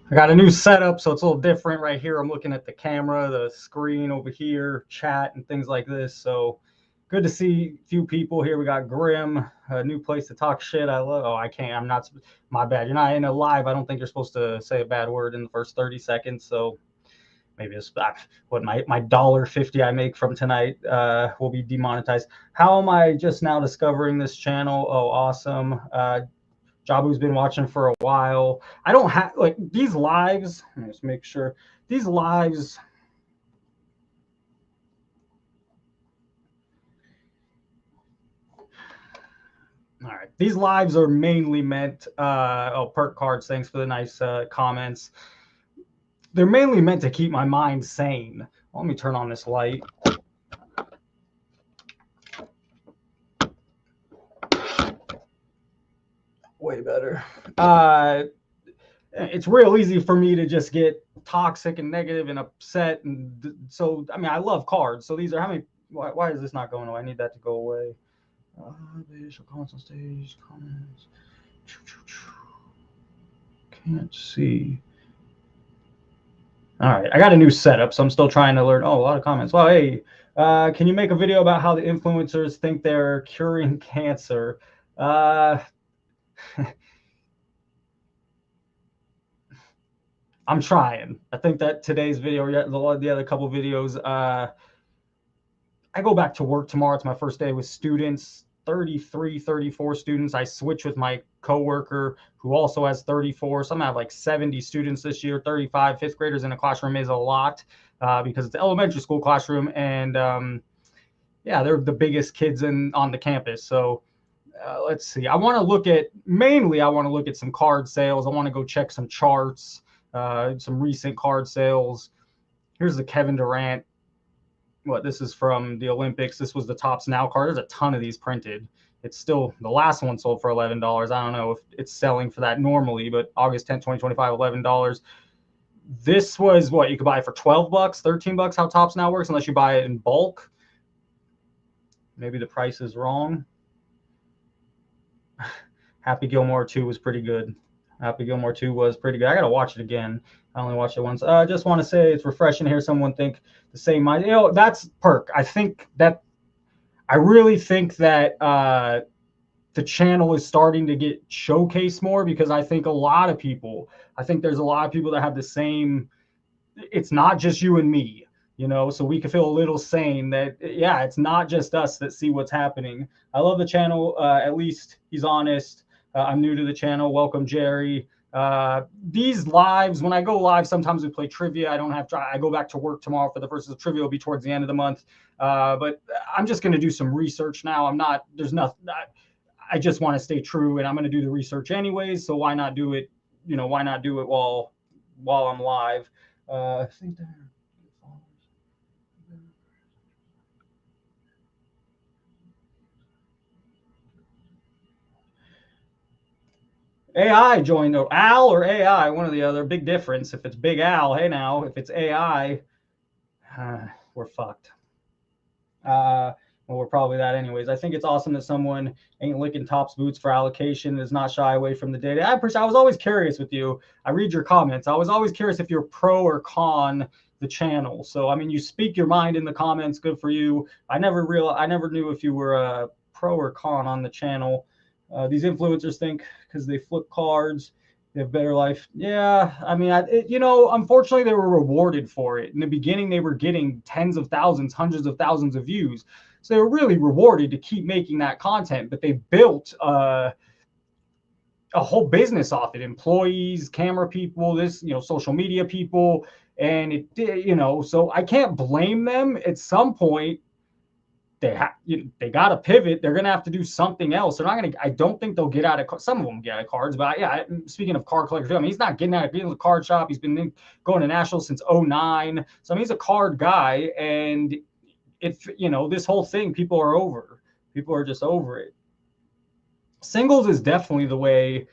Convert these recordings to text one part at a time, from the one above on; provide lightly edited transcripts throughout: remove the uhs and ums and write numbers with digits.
I got a new setup, so it's a little different right here. I'm looking at the camera, the screen over here, chat, and things like this. So good to see a few people here. We got Grim, a new place to talk shit. I love. Oh, I can't. I'm not. My bad. You're not in a live. I don't think you're supposed to say a bad word in the first 30 seconds. So maybe it's what my $1.50 I make from tonight will be demonetized. How am I just now discovering this channel? Oh, awesome. Jabu's been watching for a while. I don't have like these lives. Let's make sure these lives. All right, these lives are mainly meant. Oh, perk cards. Thanks for the nice comments. They're mainly meant to keep my mind sane. Let me turn on this light. Way better. It's real easy for me to just get toxic and negative and upset. And so, I mean, I love cards. So these are how many, why is this not going away? I need that to go away. Comments on stage, comments. Can't see. All right, I got a new setup, so I'm still trying to learn. Oh, a lot of comments. Well, hey, can you make a video about how the influencers think they're curing cancer? I'm trying. I think that today's video, the other couple videos, I go back to work tomorrow. It's my first day with students, 33, 34 students. I switch with my coworker who also has 34. Some have like 70 students this year, 35 fifth graders in a classroom is a lot because it's an elementary school classroom. And yeah, they're the biggest kids on the campus. So let's see. I want to look at some card sales. I want to go check some charts. Some recent card sales. Here's the Kevin Durant. This is from the Olympics. This was the Topps Now card. There's a ton of these printed. It's still, the last one sold for $11. I don't know if it's selling for that normally, but August 10th, 2025, $11. This was what you could buy for $12, $13, how Topps Now works, unless you buy it in bulk. Maybe the price is wrong. Happy Gilmore 2 was pretty good. Happy Gilmore 2 was pretty good. I got to watch it again. I only watched it once. I just want to say it's refreshing to hear someone think the same mind. That's perk. I really think that the channel is starting to get showcased more because I think there's a lot of people that have the same, it's not just you and me, so we can feel a little sane that, yeah, it's not just us that see what's happening. I love the channel. At least he's honest. I'm new to the channel. Welcome, Jerry. These lives, when I go live, sometimes we play trivia. I go back to work tomorrow for the first. The trivia will be towards the end of the month. But I'm just going to do some research now. I just want to stay true, and I'm going to do the research anyways. So why not do it? Why not do it while I'm live? I think that. AI joined, or Al or AI, one or the other. Big difference. If it's Big Al, hey now. If it's AI, we're fucked. Well, we're probably that anyways. I think it's awesome that someone ain't licking Topps boots for allocation, is not shy away from the data. I was always curious with you. I read your comments. I was always curious if you're pro or con the channel. So, I mean, you speak your mind in the comments. Good for you. I never knew if you were a pro or con on the channel. These influencers think because they flip cards, they have better life. Yeah, I mean, unfortunately, they were rewarded for it. In the beginning, they were getting tens of thousands, hundreds of thousands of views. So they were really rewarded to keep making that content. But they built a whole business off it. Employees, camera people, social media people. And it did, so I can't blame them. At some point, they got to pivot. They're going to have to do something else. They're not going to, I don't think they'll get out of, some of them get out of cards, but yeah, speaking of card collectors, I mean, he's not getting out of being in the card shop. He's been going to Nationals since 2009. So I mean, he's a card guy, and this whole thing, people are just over it. Singles is definitely the way.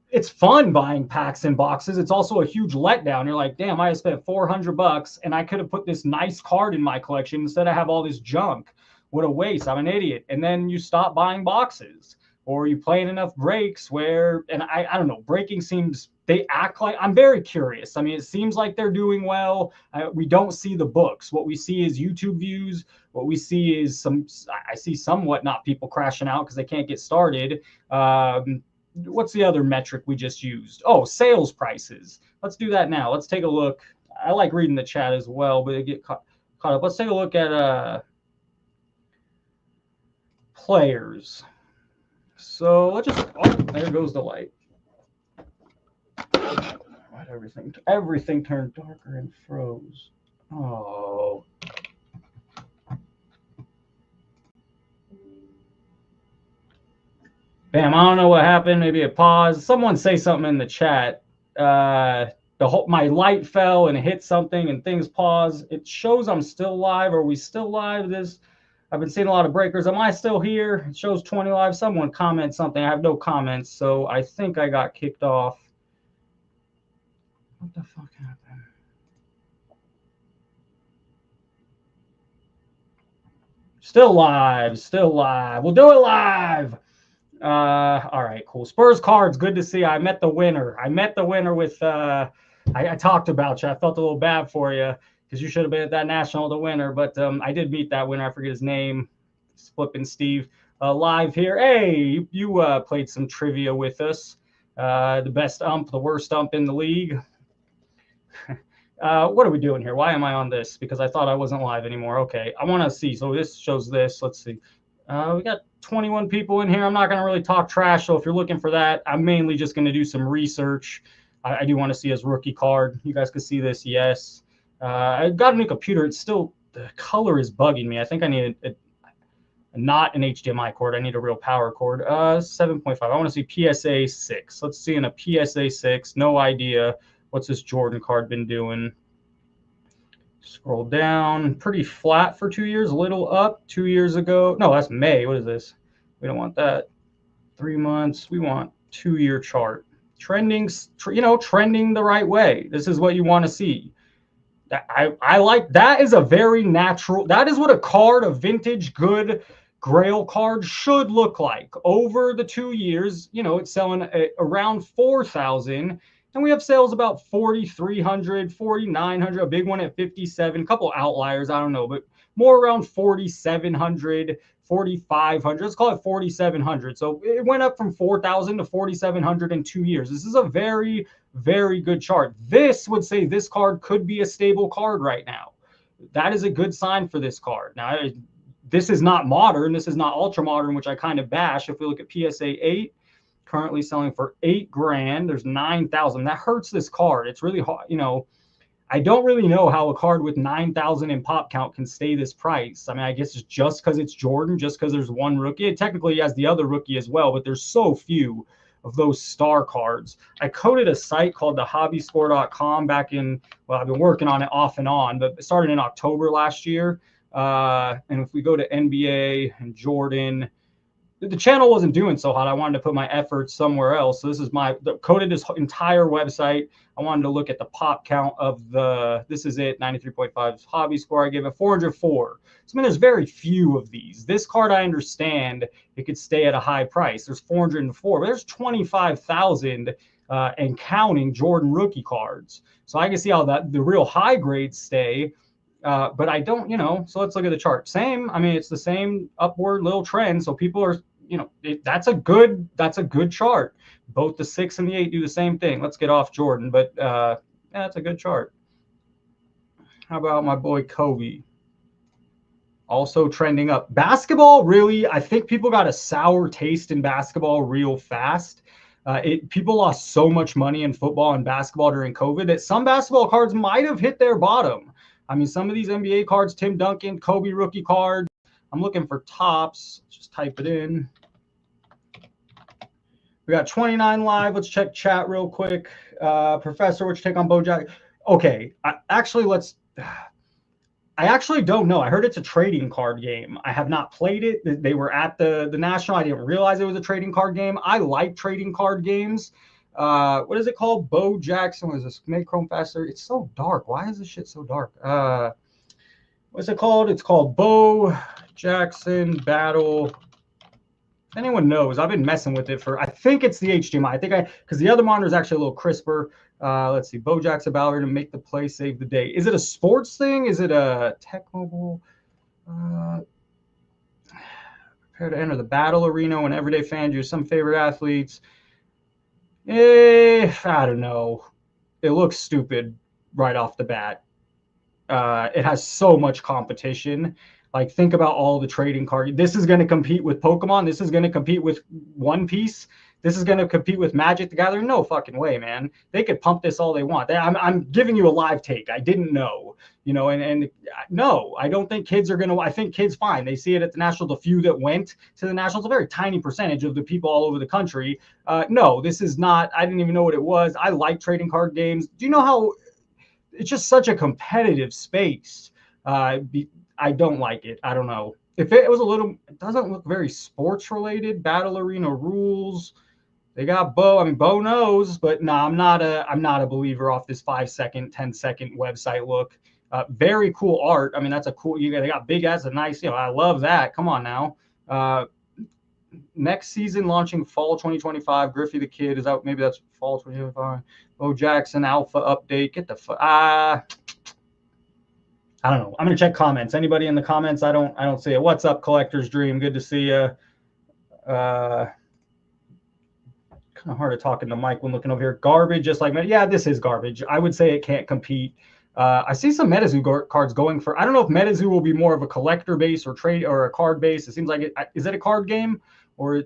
It's fun buying packs and boxes. It's also a huge letdown. You're like, damn, I spent $400 and I could have put this nice card in my collection instead of have all this junk. What a waste. I'm an idiot. And then you stop buying boxes, or you play in enough breaks where, and I don't know, breaking seems they act like, I'm very curious. I mean, it seems like they're doing well. We don't see the books. What we see is YouTube views. What we see is I see somewhat not people crashing out because they can't get started. What's the other metric we just used? Oh, sales prices. Let's do that now. Let's take a look. I like reading the chat as well, but it get caught up. Let's take a look at players. So let's just, oh, there goes the light. Why'd everything turned darker and froze? Oh. Bam, I don't know what happened. Maybe a pause. Someone say something in the chat. My light fell and it hit something and things paused. It shows I'm still live. Are we still live? I've been seeing a lot of breakers. Am I still here? It shows 20 live. Someone comment something. I have no comments, so I think I got kicked off. What the fuck happened? Still live. We'll do it live. All right, cool. Spurs cards, good to see. I met the winner with I talked about you. I felt a little bad for you because you should have been at that national, the winner, but I did meet that winner. I forget his name. Flipping Steve live here. Hey, you played some trivia with us. The best ump, the worst ump in the league. What are we doing here? Why am I on this? Because I thought I wasn't live anymore. Okay, I want to see. So this shows this. Let's see. We got 21 people in here. I'm not going to really talk trash. So if you're looking for that, I'm mainly just going to do some research. I do want to see his rookie card. You guys can see this. Yes. I got a new computer. It's still, the color is bugging me. I think I need not an HDMI cord. I need a real power cord. 7.5. I want to see PSA 6. Let's see in a PSA 6. No idea. What's this Jordan card been doing? Scroll down. Pretty flat for 2 years. A little up 2 years ago. No, that's May. What is this? We don't want that. 3 months. We want 2-year chart. Trending, trending the right way. This is what you want to see. I like that. Is a very natural. That is what a card, a vintage good Grail card should look like. Over the 2 years, it's selling around 4,000. And we have sales about 4,300, 4,900, a big one at 57, a couple outliers, I don't know, but more around 4,700, 4,500. Let's call it 4,700. So it went up from 4,000 to 4,700 in 2 years. This is a very, very good chart. This would say this card could be a stable card right now. That is a good sign for this card. Now, this is not modern. This is not ultra modern, which I kind of bash. If we look at PSA 8, currently selling for $8,000. There's 9,000. That hurts this card. It's really hard. I don't really know how a card with 9,000 in pop count can stay this price. I mean, I guess it's just because it's Jordan, just because there's one rookie. It technically has the other rookie as well, but there's so few of those star cards. I coded a site called thehobbyscore.com back in, well, I've been working on it off and on, but it started in October last year. And if we go to NBA and Jordan, the channel wasn't doing so hot. I wanted to put my efforts somewhere else. So this is coded this entire website. I wanted to look at the pop count of this is it, 93.5 hobby score. I gave it 404. So, I mean, there's very few of these. This card, I understand it could stay at a high price. There's 404, but there's 25,000 and counting Jordan rookie cards. So I can see how the real high grades stay. But I don't, so let's look at the chart. Same, I mean, it's the same upward little trend. So people are, that's a good chart. Both the 6 and the 8 do the same thing. Let's get off Jordan, but yeah, that's a good chart. How about my boy Kobe? Also trending up. Basketball, really, I think people got a sour taste in basketball real fast. People lost so much money in football and basketball during COVID that some basketball cards might have hit their bottom. I mean, some of these NBA cards, Tim Duncan, Kobe rookie cards. I'm looking for tops. Just type it in. We got 29 live. Let's check chat real quick. Professor, what's your take on Bojack? Okay, I actually don't know. I heard it's a trading card game. I have not played it. They were at the National. I didn't realize it was a trading card game. I like trading card games. What is it called? Bo Jackson. What is this? Make Chrome faster. It's so dark. Why is this shit so dark? What's it called? It's called Bo Jackson Battle anyone knows, I've been messing with it for, I think it's the HDMI. Because the other monitor is actually a little crisper. Let's see, Bo Jackson Ballard to make the play, save the day. Is it a sports thing? Is it a Tech Mobile? Prepare to enter the battle arena when everyday fans use some favorite athletes. I don't know. It looks stupid right off the bat. It has so much competition. Like, think about all the trading cards. This is going to compete with Pokemon. This is going to compete with One Piece. This is going to compete with Magic the Gathering. No fucking way, man. They could pump this all they want. I'm giving you a live take. I didn't know, and no, I don't think kids are going to. I think kids, fine. They see it at the Nationals. The few that went to the Nationals, a very tiny percentage of the people all over the country. No, this is not. I didn't even know what it was. I like trading card games. Do you know how it's just such a competitive space? I don't like it. I don't know. If it was a little, it doesn't look very sports related. Battle arena rules. They got Bo. I mean, Bo knows, but no, I'm not a believer off this 5-second, 10-second website look. Very cool art. I mean, that's a cool. They got big ass, a nice. I love that. Come on now. Next season launching fall 2025. Griffey the Kid is out. Maybe that's fall 2025. Bo Jackson Alpha update. Get the I don't know. I'm gonna check comments. Anybody in the comments? I don't see it. What's up, Collector's Dream? Good to see you. Kind of hard to talk in the mic when looking over here. Garbage, just like yeah, this is garbage. I would say it can't compete. I see some MetaZoo cards going for. I don't know if MetaZoo will be more of a collector base or trade or a card base. It seems like it. Is it a card game or?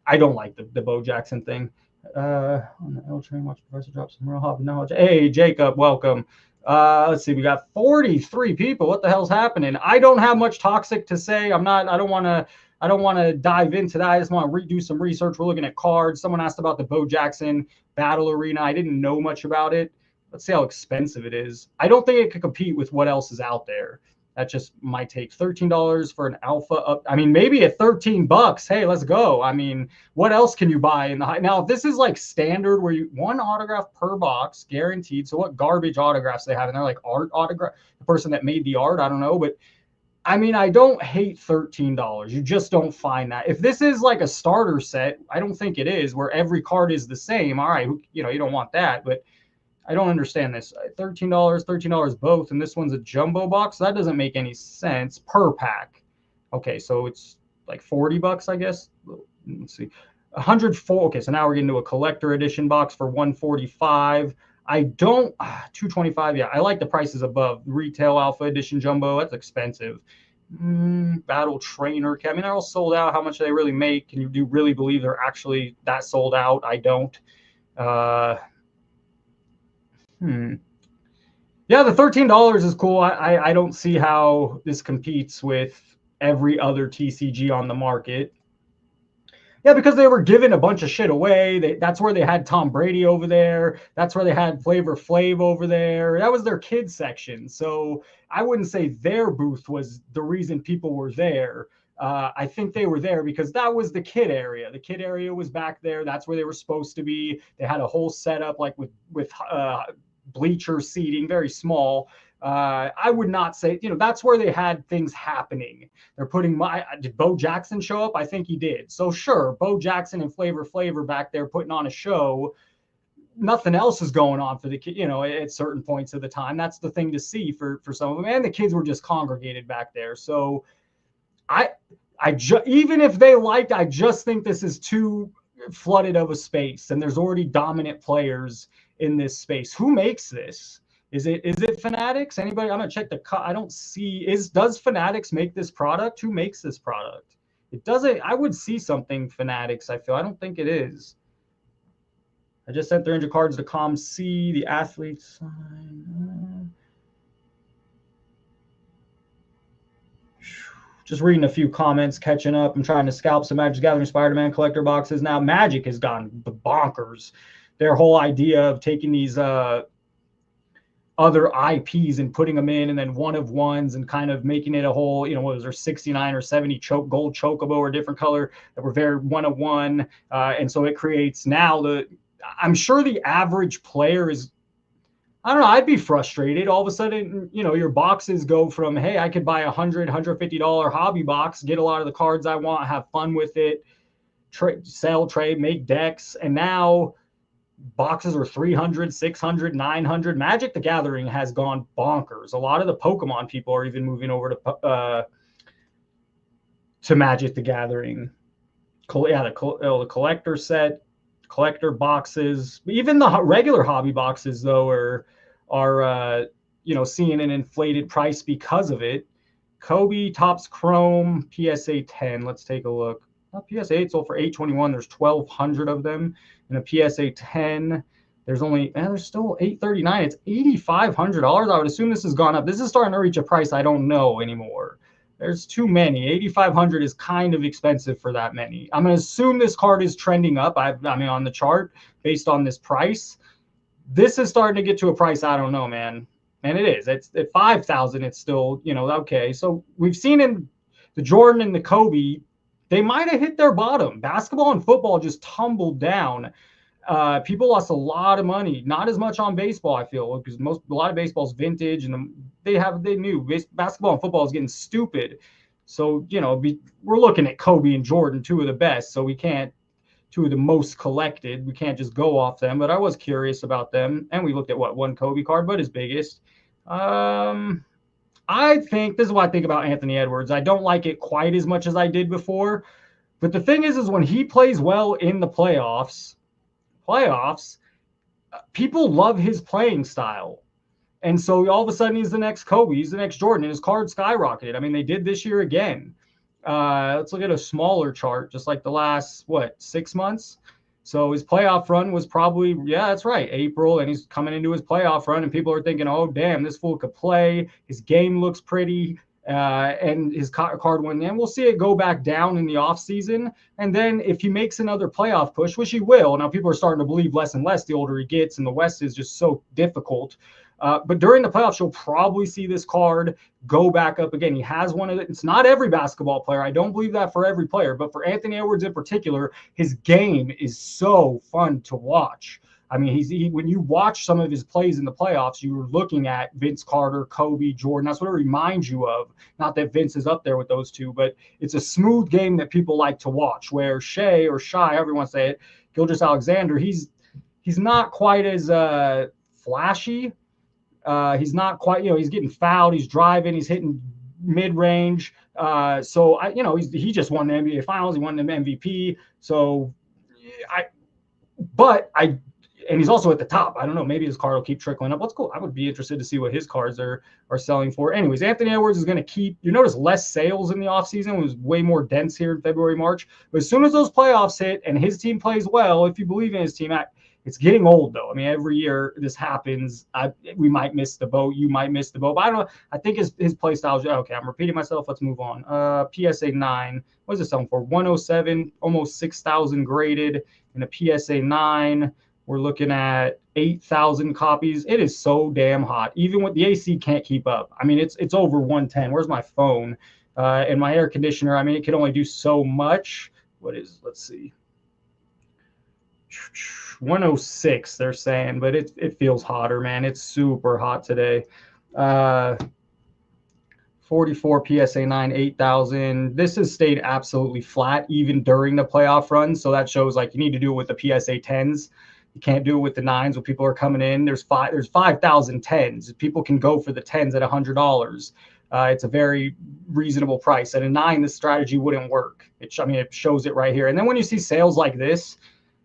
I don't like the Bo Jackson thing. On the L train, watch Professor drop some real hobby knowledge. Hey, Jacob, welcome. Let's see, we got 43 people. What the hell's happening? I don't have much toxic to say. I don't want to dive into that. I just want to redo some research. We're looking at cards. Someone asked about the Bo Jackson Battle Arena. I didn't know much about it. Let's see how expensive it is. I don't think it could compete with what else is out there. That's just my take. $13 for an alpha up. I mean, maybe at $13. Hey, let's go. I mean, what else can you buy in the high? Now, if this is like standard where you one autograph per box guaranteed. So what garbage autographs they have? And they're like art autograph. The person that made the art, I don't know. But I mean, I don't hate $13. You just don't find that. If this is like a starter set, I don't think it is where every card is the same. All right, you don't want that. But I don't understand this. $13 both, and this one's a jumbo box. That doesn't make any sense per pack. Okay, so it's like $40, I guess. Let's see, 104. Okay, so now we're getting to a collector edition box for $145. I don't 225. Yeah, I like the prices above. Retail Alpha Edition jumbo. That's expensive. Battle Trainer. I mean, they're all sold out. How much do they really make? Can you really believe they're actually that sold out? I don't. Yeah, the $13 is cool. I don't see how this competes with every other TCG on the market. Yeah, because they were giving a bunch of shit away. That's where they had Tom Brady over there. That's where they had Flavor Flav over there. That was their kids section. So I wouldn't say their booth was the reason people were there. I think they were there because that was the kid area. The kid area was back there. That's where they were supposed to be. They had a whole setup like with bleacher seating, very small. I would not say, that's where they had things happening. They're putting did Bo Jackson show up? I think he did. So sure, Bo Jackson and Flavor back there putting on a show. Nothing else is going on for the kid, at certain points of the time. That's the thing to see for some of them. And the kids were just congregated back there. So even if they liked, I just think this is too flooded of a space, and there's already dominant players in this space. Who makes this? Is it Fanatics? Anybody? I'm gonna check I don't see. Does Fanatics make this product? Who makes this product? It doesn't. I would see something Fanatics. I don't think it is. I just sent 300 cards to ComC. The athletes sign. Just reading a few comments, catching up. I'm trying to scalp some Magic Gathering Spider-Man collector boxes. Now Magic has gone bonkers. Their whole idea of taking these other IPs and putting them in, and then one of ones, and kind of making it a whole, what was there, 69 or 70 gold chocobo or different color that were very one of one. And so it creates now I'm sure the average player is I don't know. I'd be frustrated. All of a sudden, your boxes go from, hey, I could buy $150 hobby box, get a lot of the cards I want, have fun with it, sell, trade, make decks. And now boxes are 300, 600, 900. Magic the Gathering has gone bonkers. A lot of the Pokemon people are even moving over to Magic the Gathering. Yeah, the collector set, collector boxes, even the regular hobby boxes though are seeing an inflated price because of it. Kobe Topps Chrome PSA 10. Let's take a look. PSA 8 sold for $821. There's 1,200 of them. And a PSA 10, there's still $839. It's $8,500. I would assume this has gone up. This is starting to reach a price I don't know anymore. There's too many. 8,500 is kind of expensive for that many. I'm going to assume this card is trending up. I mean, on the chart based on this price. This is starting to get to a price I don't know, man. And it is. It's at 5,000. It's still, okay. So we've seen in the Jordan and the Kobe, they might have hit their bottom. Basketball and football just tumbled down. People lost a lot of money. Not as much on baseball, I feel, because a lot of baseball's vintage, and they knew basketball and football is getting stupid. So we're looking at Kobe and Jordan, two of the best. So we can't. Two of the most collected. We can't just go off them, but I was curious about them. And we looked at one Kobe card, but his biggest. I think this is what I think about Anthony Edwards. I don't like it quite as much as I did before. But the thing is when he plays well in the playoffs, people love his playing style. And so all of a sudden he's the next Kobe, he's the next Jordan, and his card skyrocketed. I mean, they did this year again. Let's look at a smaller chart, just like the last, 6 months. So his playoff run was probably, yeah, that's right, April, and he's coming into his playoff run, and people are thinking, oh, damn, this fool could play. His game looks pretty, and his card went in. We'll see it go back down in the offseason. And then if he makes another playoff push, which he will, now people are starting to believe less and less the older he gets, and the West is just so difficult. But during the playoffs, you'll probably see this card go back up again. He has one of it. It's not every basketball player. I don't believe that for every player. But for Anthony Edwards in particular, his game is so fun to watch. I mean, when you watch some of his plays in the playoffs, you're looking at Vince Carter, Kobe, Jordan. That's what it reminds you of. Not that Vince is up there with those two, but it's a smooth game that people like to watch. Where Shai, however you want to say it, Gilgeous-Alexander, he's not quite as flashy. He's not quite, he's getting fouled. He's driving. He's hitting mid-range. He just won the NBA Finals. He won the MVP. And he's also at the top. I don't know. Maybe his card will keep trickling up. What's cool? I would be interested to see what his cards are selling for. Anyways, Anthony Edwards is going to keep. You notice less sales in the offseason. It was way more dense here in February, March. But as soon as those playoffs hit and his team plays well, if you believe in his team, it's getting old though. I mean, every year this happens. We might miss the boat. You might miss the boat. But I don't know. I think his play style is okay. I'm repeating myself. Let's move on. PSA 9. What is it selling for? 107, almost 6,000 graded. And a PSA 9. We're looking at 8,000 copies. It is so damn hot. Even with the AC can't keep up. I mean, it's over 110. Where's my phone? And my air conditioner. I mean, it can only do so much. Let's see. 106 they're saying, but it feels hotter, man. It's super hot today. 44 PSA 9, 8,000. This has stayed absolutely flat even during the playoff run. So that shows like you need to do it with the PSA 10s. You can't do it with the 9s when people are coming in. There's 5,000 10s. People can go for the 10s at $100. It's a very reasonable price. At a 9, this strategy wouldn't work. It shows it right here. And then when you see sales like this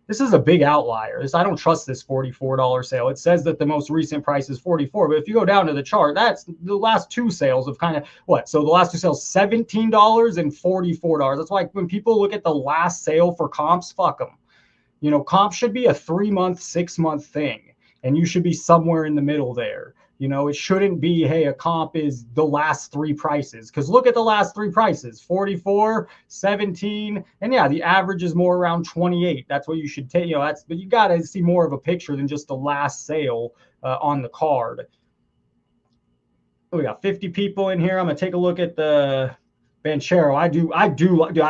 is a big outlier. I don't trust this $44 sale. It says that the most recent price is $44, but if you go down to the chart, that's the last two sales of kind of what? So the last two sales, $17 and $44. That's why when people look at the last sale for comps, fuck them. Comp should be a 3-month, 6-month thing, and you should be somewhere in the middle there. It shouldn't be, hey, a comp is the last 3 prices. Because look at the last 3 prices, 44, 17, and yeah, the average is more around 28. That's what you should take. But you got to see more of a picture than just the last sale on the card. We got 50 people in here. I'm gonna take a look at the Banchero. I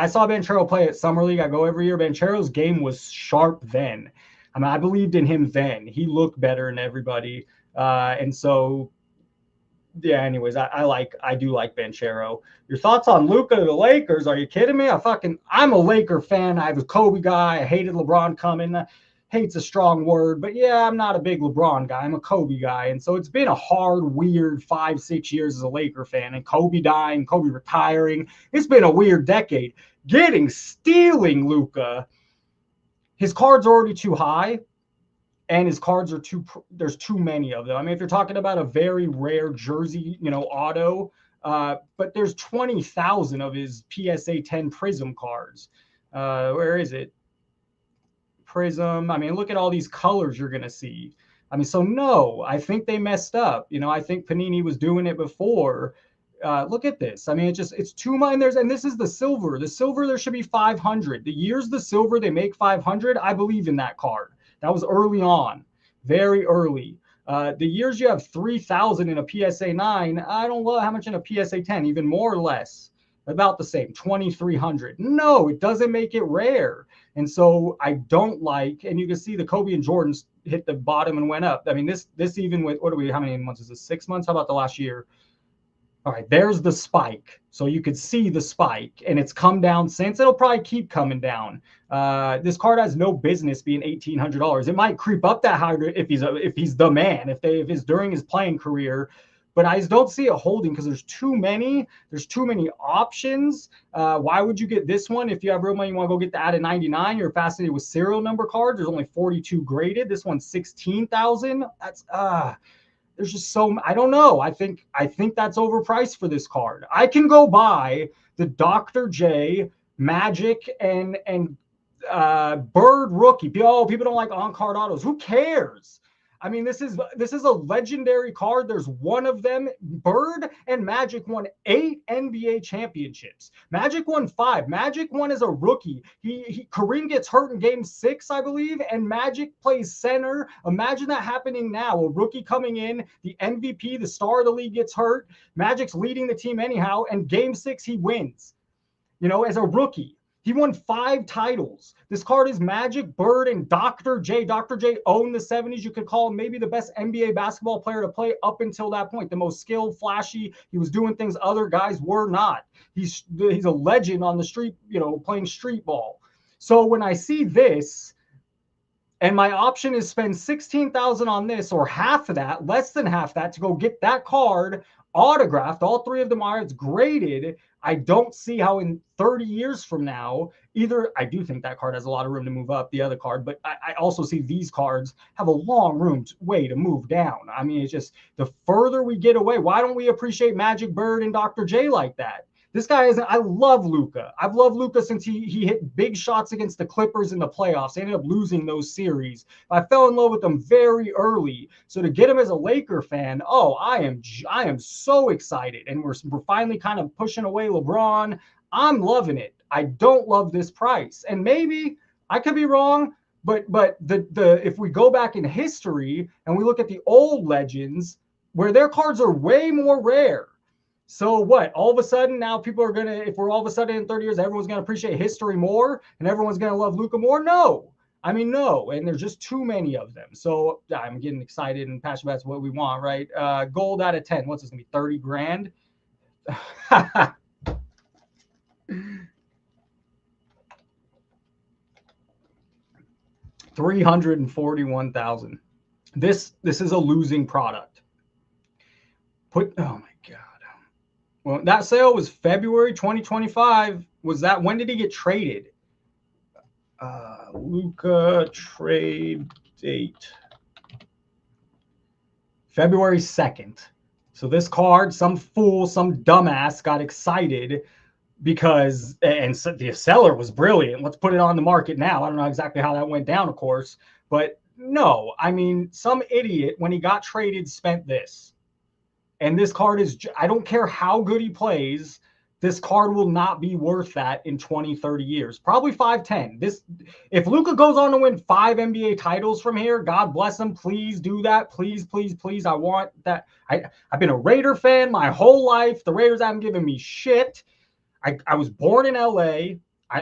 saw Banchero play at Summer League. I go every year. Banchero's game was sharp then. I mean, I believed in him then. He looked better than everybody. And so, yeah, anyways, I do like Banchero. Your thoughts on Luka to the Lakers? Are you kidding me? I'm a Laker fan. I was a Kobe guy. I hated LeBron coming. Hate's a strong word, but yeah, I'm not a big LeBron guy. I'm a Kobe guy. And so it's been a hard, weird 5-6 years as a Laker fan. And Kobe dying, Kobe retiring. It's been a weird decade. Stealing Luka. His card's already too high. And his cards are there's too many of them. I mean, if you're talking about a very rare jersey, auto, but there's 20,000 of his PSA 10 Prism cards. Where is it? Prism. I mean, look at all these colors you're going to see. I mean, so no, I think they messed up. I think Panini was doing it before. Look at this. I mean, it's too much. And this is the silver. The silver, there should be 500. The years the silver, they make 500. I believe in that card. That was early on, very early. The years you have 3,000 in a PSA 9, I don't know how much in a PSA 10, even more or less, about the same, 2,300. No, it doesn't make it rare. And so I don't like, and you can see the Kobe and Jordans hit the bottom and went up. I mean, this even with, how many months is this? 6 months? How about the last year? All right, there's the spike. So you could see the spike, and it's come down since. It'll probably keep coming down. This card has no business being $1,800. It might creep up that high if he's the man, if it's during his playing career. But I just don't see it holding because there's too many. There's too many options. Why would you get this one if you have real money? You want to go get the out of 99. You're fascinated with serial number cards. There's only 42 graded. This one's 16,000. That's there's just I don't know. I think that's overpriced for this card. I can go buy the Dr. J Magic and Bird rookie. People don't like on-card autos. Who cares? I mean, this is a legendary card. There's one of them. Bird and Magic won 8 NBA championships. Magic won 5. Magic won as a rookie. Kareem gets hurt in game 6, I believe, and Magic plays center. Imagine that happening now. A rookie coming in, the MVP, the star of the league gets hurt. Magic's leading the team anyhow, and game 6 he wins. As a rookie. He won 5 titles. This card is Magic, Bird, and Dr. J. Dr. J owned the 70s. You could call him maybe the best NBA basketball player to play up until that point. The most skilled, flashy. He was doing things other guys were not. He's a legend on the street, playing street ball. So when I see this, and my option is spend $16,000 on this, or half of that, less than half that, to go get that card autographed. All 3 of them are. It's graded. I don't see how in 30 years from now, either I do think that card has a lot of room to move up, the other card, but I also see these cards have a long way to move down. I mean, it's just the further we get away, why don't we appreciate Magic, Bird, and Dr. J like that? This guy isn't. I love Luka. I've loved Luka since he hit big shots against the Clippers in the playoffs. They ended up losing those series. I fell in love with him very early. So to get him as a Laker fan, I am so excited. And we're finally kind of pushing away LeBron. I'm loving it. I don't love this price. And maybe I could be wrong, but the if we go back in history and we look at the old legends where their cards are way more rare. So what? All of a sudden now people are if we're all of a sudden in 30 years, everyone's going to appreciate history more and everyone's going to love Luka more? No. I mean, no. And there's just too many of them. So I'm getting excited and passionate about what we want, right? Gold out of 10. What's this going to be? 30 grand? 341,000. This is a losing product. Oh my God. Well, that sale was February 2025. When did he get traded? Luka trade date. February 2nd. So this card, some fool, some dumbass got excited because, and so the seller was brilliant. Let's put it on the market now. I don't know exactly how that went down, of course, but no, I mean, some idiot when he got traded spent this. And this card is, I don't care how good he plays, this card will not be worth that in 20, 30 years. Probably 5, 10. If Luka goes on to win 5 NBA titles from here, God bless him. Please do that. Please, please, please. I want that. I've been a Raider fan my whole life. The Raiders haven't given me shit. I was born in LA.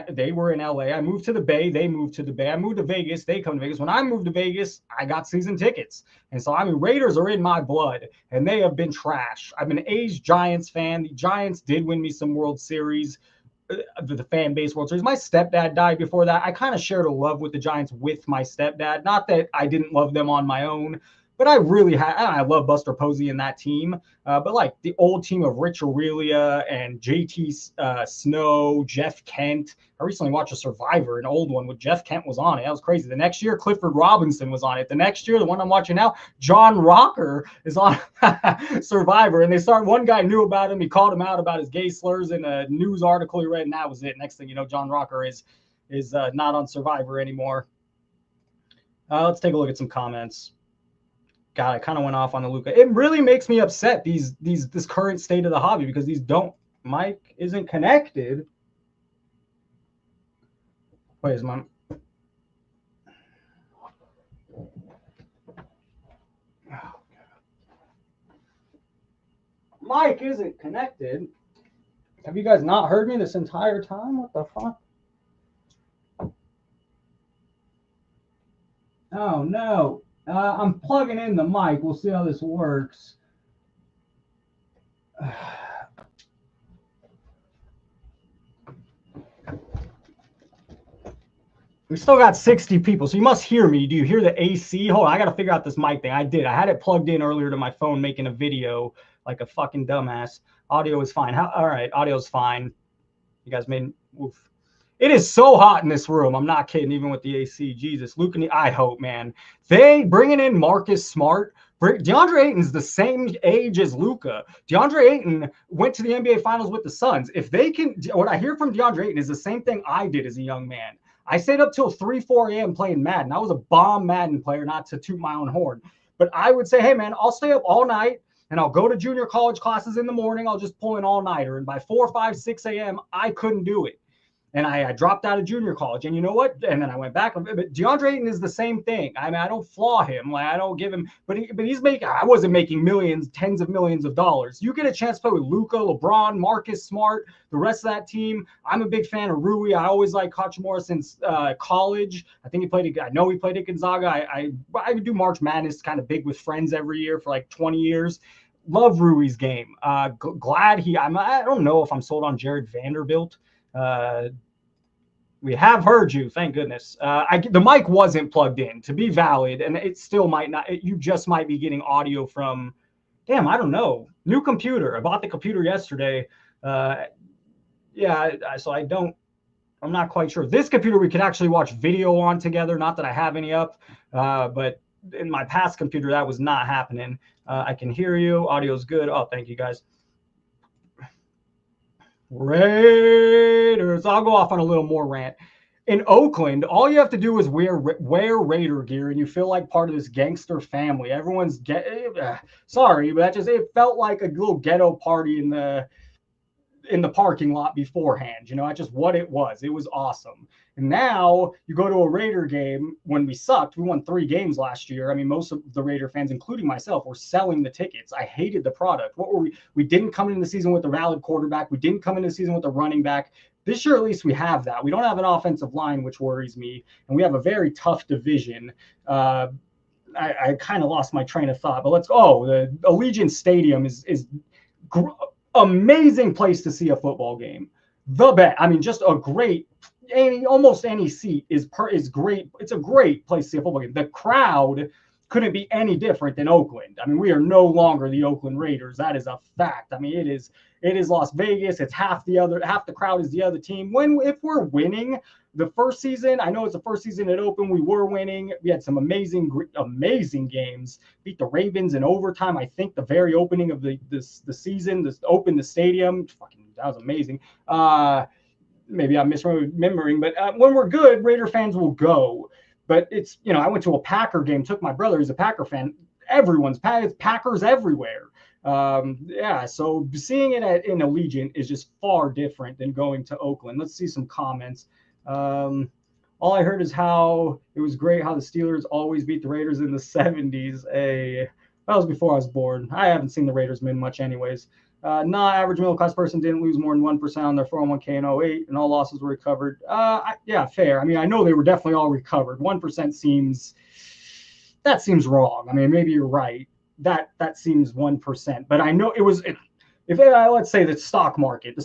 They were in LA. I moved to the Bay. They moved to the Bay. I moved to Vegas. They come to Vegas. When I moved to Vegas, I got season tickets. And so, I mean, Raiders are in my blood, and they have been trash. I'm an aged Giants fan. The Giants did win me some World Series, the fan base World Series. My stepdad died before that. I kind of shared a love with the Giants with my stepdad. Not that I didn't love them on my own, but I love Buster Posey and that team. But like the old team of Rich Aurelia and JT Snow, Jeff Kent. I recently watched a Survivor, an old one with Jeff Kent was on it. That was crazy. The next year, Clifford Robinson was on it. The next year, the one I'm watching now, John Rocker is on Survivor. And one guy knew about him. He called him out about his gay slurs in a news article he read, and that was it. Next thing you know, John Rocker is not on Survivor anymore. Let's take a look at some comments. God, I kind of went off on the Luka. It really makes me upset, this current state of the hobby, because Mike isn't connected. Wait, is my Mike isn't connected? Have you guys not heard me this entire time? What the fuck? Oh no. I'm plugging in the mic. We'll see how this works. We still got 60 people, so you must hear me. Do you hear the AC? Hold on, I got to figure out this mic thing. I did. I had it plugged in earlier to my phone making a video like a fucking dumbass. Audio is fine. All right, audio's fine. You guys made... Oof. It is so hot in this room. I'm not kidding, even with the AC. Jesus. Luka, I hope, man. They bringing in Marcus Smart. DeAndre Ayton's the same age as Luka. DeAndre Ayton went to the NBA Finals with the Suns. If they can... What I hear from DeAndre Ayton is the same thing I did as a young man. I stayed up till 3, 4 a.m. playing Madden. I was a bomb Madden player, not to toot my own horn. But I would say, hey, man, I'll stay up all night, and I'll go to junior college classes in the morning. I'll just pull an all-nighter. And by 4, 5, 6 a.m., I couldn't do it. And I dropped out of junior college. And you know what? And then I went back. But DeAndre Ayton is the same thing. I mean, I don't flaw him. Like, I don't give him. But he's making. I wasn't making millions, tens of millions of dollars. You get a chance to play with Luka, LeBron, Marcus Smart, the rest of that team. I'm a big fan of Rui. I always liked Hachimura since college. I think he played. I know he played at Gonzaga. I do March Madness kind of big with friends every year for like 20 years. Love Rui's game. Glad I don't know if I'm sold on Jared Vanderbilt. We have heard you, thank goodness. The mic wasn't plugged in to be valid, and it still might not. You just might be getting audio from, I don't know. New computer. I bought the computer yesterday. So I'm not quite sure. This computer we can actually watch video on together. Not that I have any up, but in my past computer that was not happening. I can hear you. Audio's good. Oh, thank you guys. Raiders. I'll go off on a little more rant. In Oakland, all you have to do is wear Raider gear, and you feel like part of this gangster family. Everyone's sorry, but it felt like a little ghetto party in the parking lot beforehand. That's just what it was. It was awesome. And now you go to a Raider game when we sucked. We won 3 games last year. I mean, most of the Raider fans, including myself, were selling the tickets. I hated the product. What were we? We didn't come into the season with a valid quarterback. We didn't come into the season with a running back. This year, at least, we have that. We don't have an offensive line, which worries me. And we have a very tough division. I kind of lost my train of thought. But the Allegiant Stadium is amazing place to see a football game. The best. I mean, just a great... almost any seat is great. It's a great place to see a football game. The crowd couldn't be any different than Oakland. I mean, we are no longer the Oakland Raiders. That is a fact. I mean, it is Las Vegas. It's half the crowd is the other team. If we're winning the first season, I know it's the first season at Oakland, we were winning. We had some amazing games. Beat the Ravens in overtime. I think the very opening of the season, opened the stadium. That was amazing. Maybe I'm misremembering, but when we're good, Raider fans will go. But it's, I went to a Packer game, took my brother, who's a Packer fan. It's Packers everywhere. So seeing it in Allegiant is just far different than going to Oakland. Let's see some comments. All I heard is how it was great how the Steelers always beat the Raiders in the 70s. That was before I was born. I haven't seen the Raiders win much anyways. Average middle class person didn't lose more than 1% on their 401k in '08, and all losses were recovered. Yeah, fair. I mean, I know they were definitely all recovered. 1% seems wrong. I mean, maybe you're right. That seems 1%, but I know it was. If let's say the stock market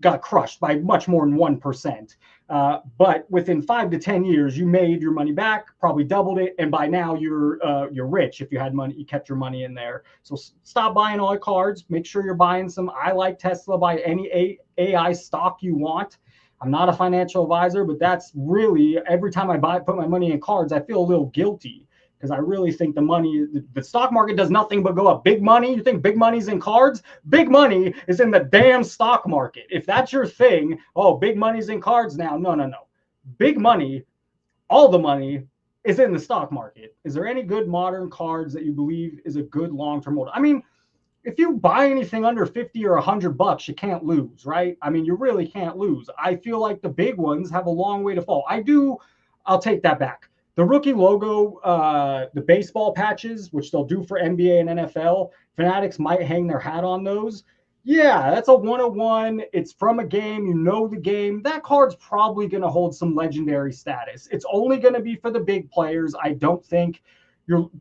got crushed by much more than 1%. But within 5 to 10 years, you made your money back, probably doubled it, and by now you're rich if you had money, you kept your money in there. So stop buying all your cards. Make sure you're buying some. I like Tesla. Buy any AI stock you want. I'm not a financial advisor, but that's really every time I put my money in cards, I feel a little guilty because I really think the stock market does nothing but go up. Big money, you think big money's in cards? Big money is in the damn stock market. If that's your thing, oh, big money's in cards now. No. Big money, all the money is in the stock market. Is there any good modern cards that you believe is a good long-term hold? I mean, if you buy anything under 50 or $100, you can't lose, right? I mean, you really can't lose. I feel like the big ones have a long way to fall. I'll take that back. The rookie logo, the baseball patches, which they'll do for NBA and NFL, Fanatics might hang their hat on those. Yeah, that's a 101. It's from a game. You know the game. That card's probably going to hold some legendary status. It's only going to be for the big players. I don't think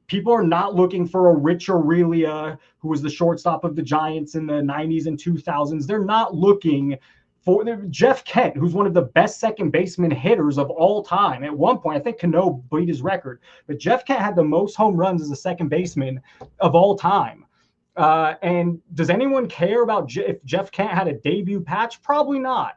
people are not looking for a Rich Aurelia, who was the shortstop of the Giants in the 90s and 2000s. They're not looking for Jeff Kent, who's one of the best second baseman hitters of all time. At one point, I think Cano beat his record, but Jeff Kent had the most home runs as a second baseman of all time. And does anyone care about if Jeff Kent had a debut patch? Probably not.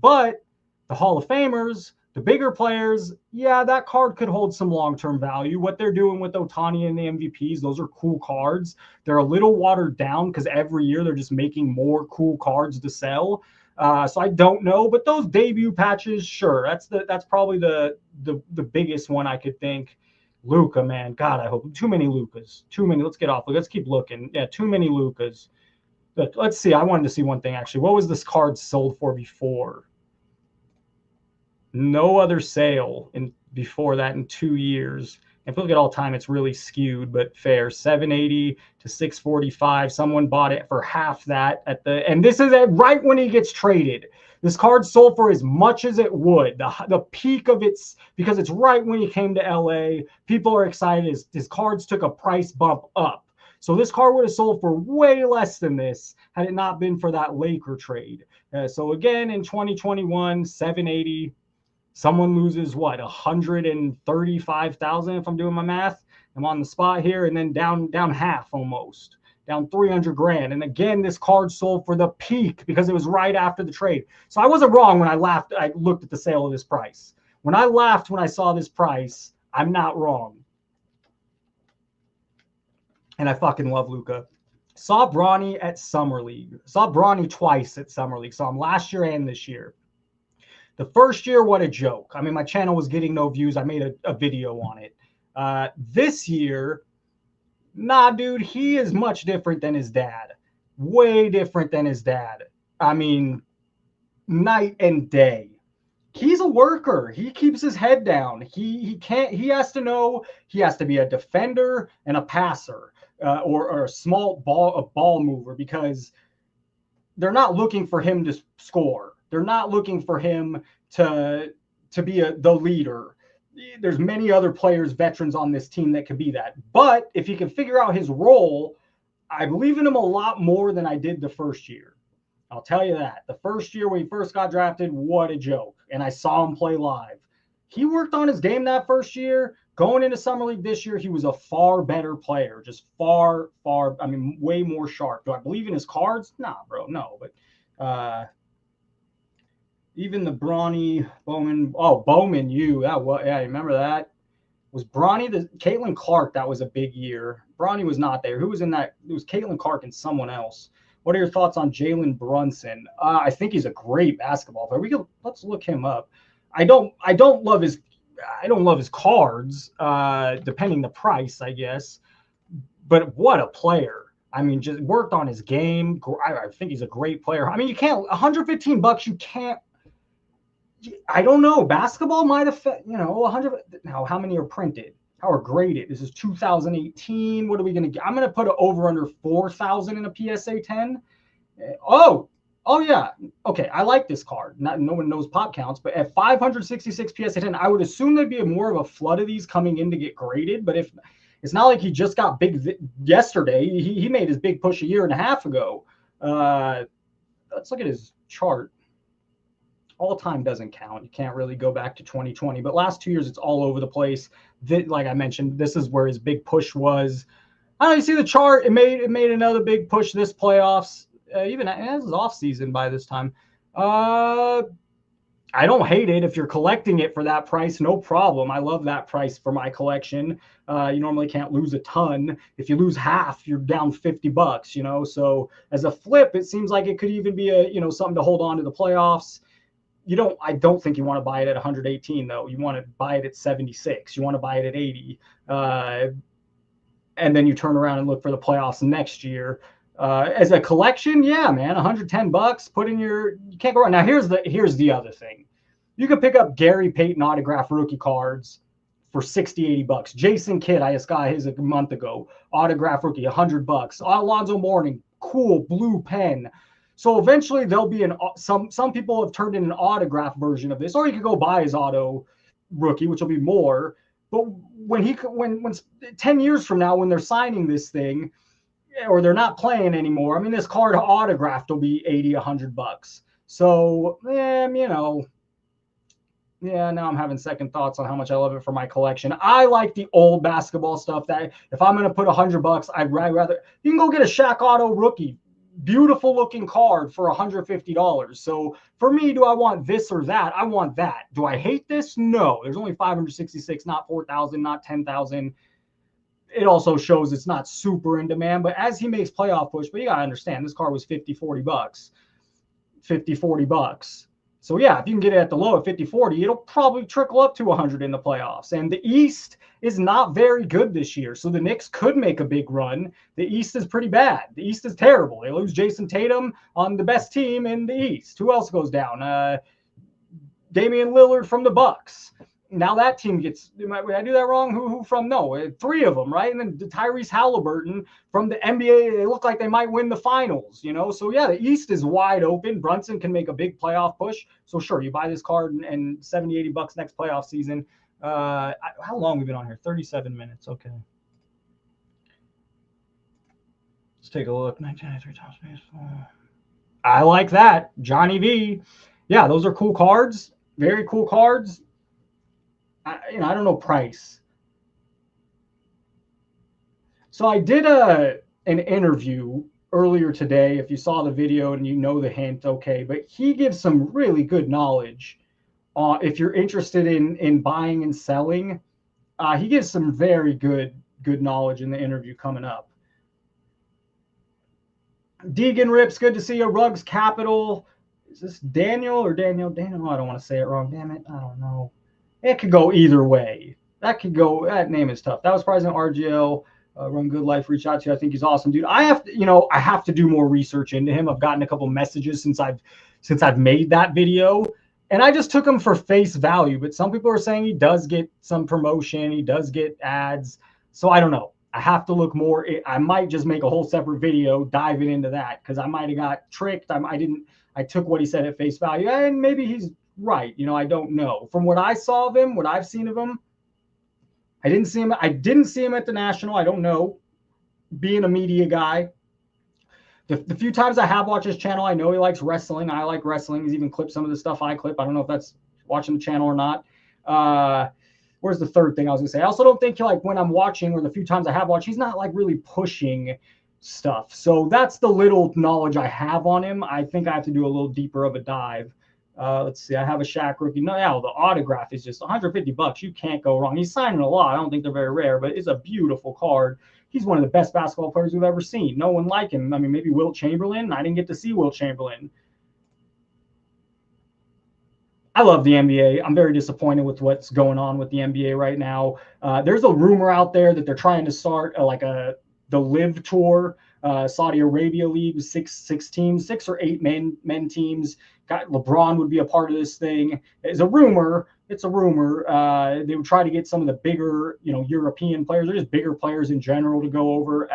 But the Hall of Famers, the bigger players, yeah, that card could hold some long-term value. What they're doing with Ohtani and the MVPs, those are cool cards. They're a little watered down because every year they're just making more cool cards to sell. So I don't know, but those debut patches, sure, that's probably the biggest one I could think. Luka, man, God, I hope too many Lukas. Too many. Let's get off. Let's keep looking. Yeah, too many Lukas. But let's see. I wanted to see one thing actually. What was this card sold for before? No other sale before that in 2 years. If you look at all time, it's really skewed, but fair. 780 to 645. Someone bought it for half that and this is right when he gets traded. This card sold for as much as it would. The peak of its, because it's right when he came to LA. People are excited. His cards took a price bump up. So this card would have sold for way less than this had it not been for that Laker trade. So again, in 2021, 780. Someone loses what, 135,000 if I'm doing my math. I'm on the spot here, and then down half almost, down 300 grand. And again, this card sold for the peak because it was right after the trade. So I wasn't wrong when I laughed. I looked at the sale of this price. When I laughed when I saw this price, I'm not wrong. And I fucking love Luka. Saw Bronny at Summer League. Saw Bronny twice at Summer League. Saw him last year and this year. The first year, what a joke. I mean, my channel was getting no views. I made a video on it. This year, nah, dude, he is much different than his dad. Way different than his dad. I mean, night and day. He's a worker. He keeps his head down. He has to know he has to be a defender and a passer or a ball mover, because they're not looking for him to score. They're not looking for him to be the leader. There's many other players, veterans on this team that could be that. But if he can figure out his role, I believe in him a lot more than I did the first year. I'll tell you that. The first year when he first got drafted, what a joke. And I saw him play live. He worked on his game that first year. Going into Summer League this year, he was a far better player. Just far, I mean, way more sharp. Do I believe in his cards? Nah, bro, no. But even the Bronny Bowman, Bowman, yeah, I remember that. Was Bronny Caitlin Clark? That was a big year. Bronny was not there. Who was in that? It was Caitlin Clark and someone else. What are your thoughts on Jalen Brunson? I think he's a great basketball player. Let's look him up. I don't love his cards, depending the price, I guess. But what a player. I mean, just worked on his game. I think he's a great player. I mean, you can't, $115, you can't, I don't know. Basketball might have, 100. Now, how many are printed? How are graded? This is 2018. What are we going to get? I'm going to put it over under 4,000 in a PSA 10. Oh yeah. Okay, I like this card. No one knows pop counts, but at 566 PSA 10, I would assume there'd be more of a flood of these coming in to get graded. But if it's not like he just got big yesterday, he made his big push a year and a half ago. Let's look at his chart. All time doesn't count. You can't really go back to 2020, but last 2 years it's all over the place. Like I mentioned, this is where his big push was. I don't know, you see the chart. It made another big push this playoffs. Even as is off season by this time. I don't hate it. If you're collecting it for that price, no problem. I love that price for my collection. You normally can't lose a ton. If you lose half, you're down $50, you know? So as a flip, it seems like it could even be something to hold on to the playoffs. I don't think you want to buy it at 118 though. You want to buy it at 76. You want to buy it at 80. And then you turn around and look for the playoffs next year. As a collection, yeah, man, $110. Put in you can't go wrong. Now here's the other thing. You could pick up Gary Payton autograph rookie cards for $60, $80. Jason Kidd, I just got his a month ago. Autograph rookie, $100. Alonzo Mourning, cool blue pen. So eventually there'll be some people have turned in an autograph version of this, or you could go buy his auto rookie, which will be more. But when 10 years from now, when they're signing this thing, or they're not playing anymore, I mean, this card autographed will be $80, $100. So, now I'm having second thoughts on how much I love it for my collection. I like the old basketball stuff. That if I'm going to put $100, I'd rather you can go get a Shaq auto rookie. Beautiful looking card for $150. So for me, do I want this or that? I want that. Do I hate this? No. There's only 566, not 4,000, not 10,000. It also shows it's not super in demand, but as he makes playoff push, but you gotta understand this card was $50, $40. So yeah, if you can get it at the low at 50, 40, it'll probably trickle up to 100 in the playoffs. And the East is not very good this year. So the Knicks could make a big run. The East is pretty bad. The East is terrible. They lose Jason Tatum on the best team in the East. Who else goes down? Damian Lillard from the Bucks. Now that team gets, did I do that wrong? Who from? No, three of them, right? And then Tyrese Halliburton from the NBA, they look like they might win the finals, So yeah, the East is wide open. Brunson can make a big playoff push. So sure, you buy this card and $70, $80 next playoff season. How long have we been on here? 37 minutes. Okay. Let's take a look. 1993 Topps Baseball. I like that. Johnny V. Yeah, those are cool cards. Very cool cards. I don't know price. So I did an interview earlier today. If you saw the video and you know the hint, okay. But he gives some really good knowledge. If you're interested in buying and selling, he gives some very good knowledge in the interview coming up. Deegan Rips, good to see you. Ruggs Capital. Is this Daniel or Daniel? Daniel, I don't want to say it wrong. Damn it. I don't know. It could go either way. That name is tough. That was President RGL. Run Good Life reached out to you. I think he's awesome, dude. I have to do more research into him. I've gotten a couple messages since I've made that video, and I just took him for face value. But some people are saying he does get some promotion. He does get ads. So I don't know. I have to look more. I might just make a whole separate video diving into that because I might have got tricked. I took what he said at face value, and maybe he's right. I don't know. From what I saw of him, what I've seen of him, I didn't see him at the National. I don't know. Being a media guy, the few times I have watched his channel, I know he likes wrestling. I like wrestling. He's even clipped some of the stuff I clip. I don't know if that's watching the channel or not. Where's the third thing I was gonna say? I also don't think when I'm watching, or the few times I have watched, he's not really pushing stuff. So that's the little knowledge I have on him. I think I have to do a little deeper of a dive. Let's see. I have a Shaq rookie. No, yeah, the autograph is just $150. You can't go wrong. He's signing a lot. I don't think they're very rare, but it's a beautiful card. He's one of the best basketball players we've ever seen. No one like him. I mean, maybe Wilt Chamberlain. I didn't get to see Wilt Chamberlain. I love the NBA. I'm very disappointed with what's going on with the NBA right now. There's a rumor out there that they're trying to start the Live Tour, Saudi Arabia League, six teams, 6 or 8 men teams. LeBron would be a part of this thing. It's a rumor, it's a rumor. They would try to get some of the bigger, European players, or just bigger players in general, to go over.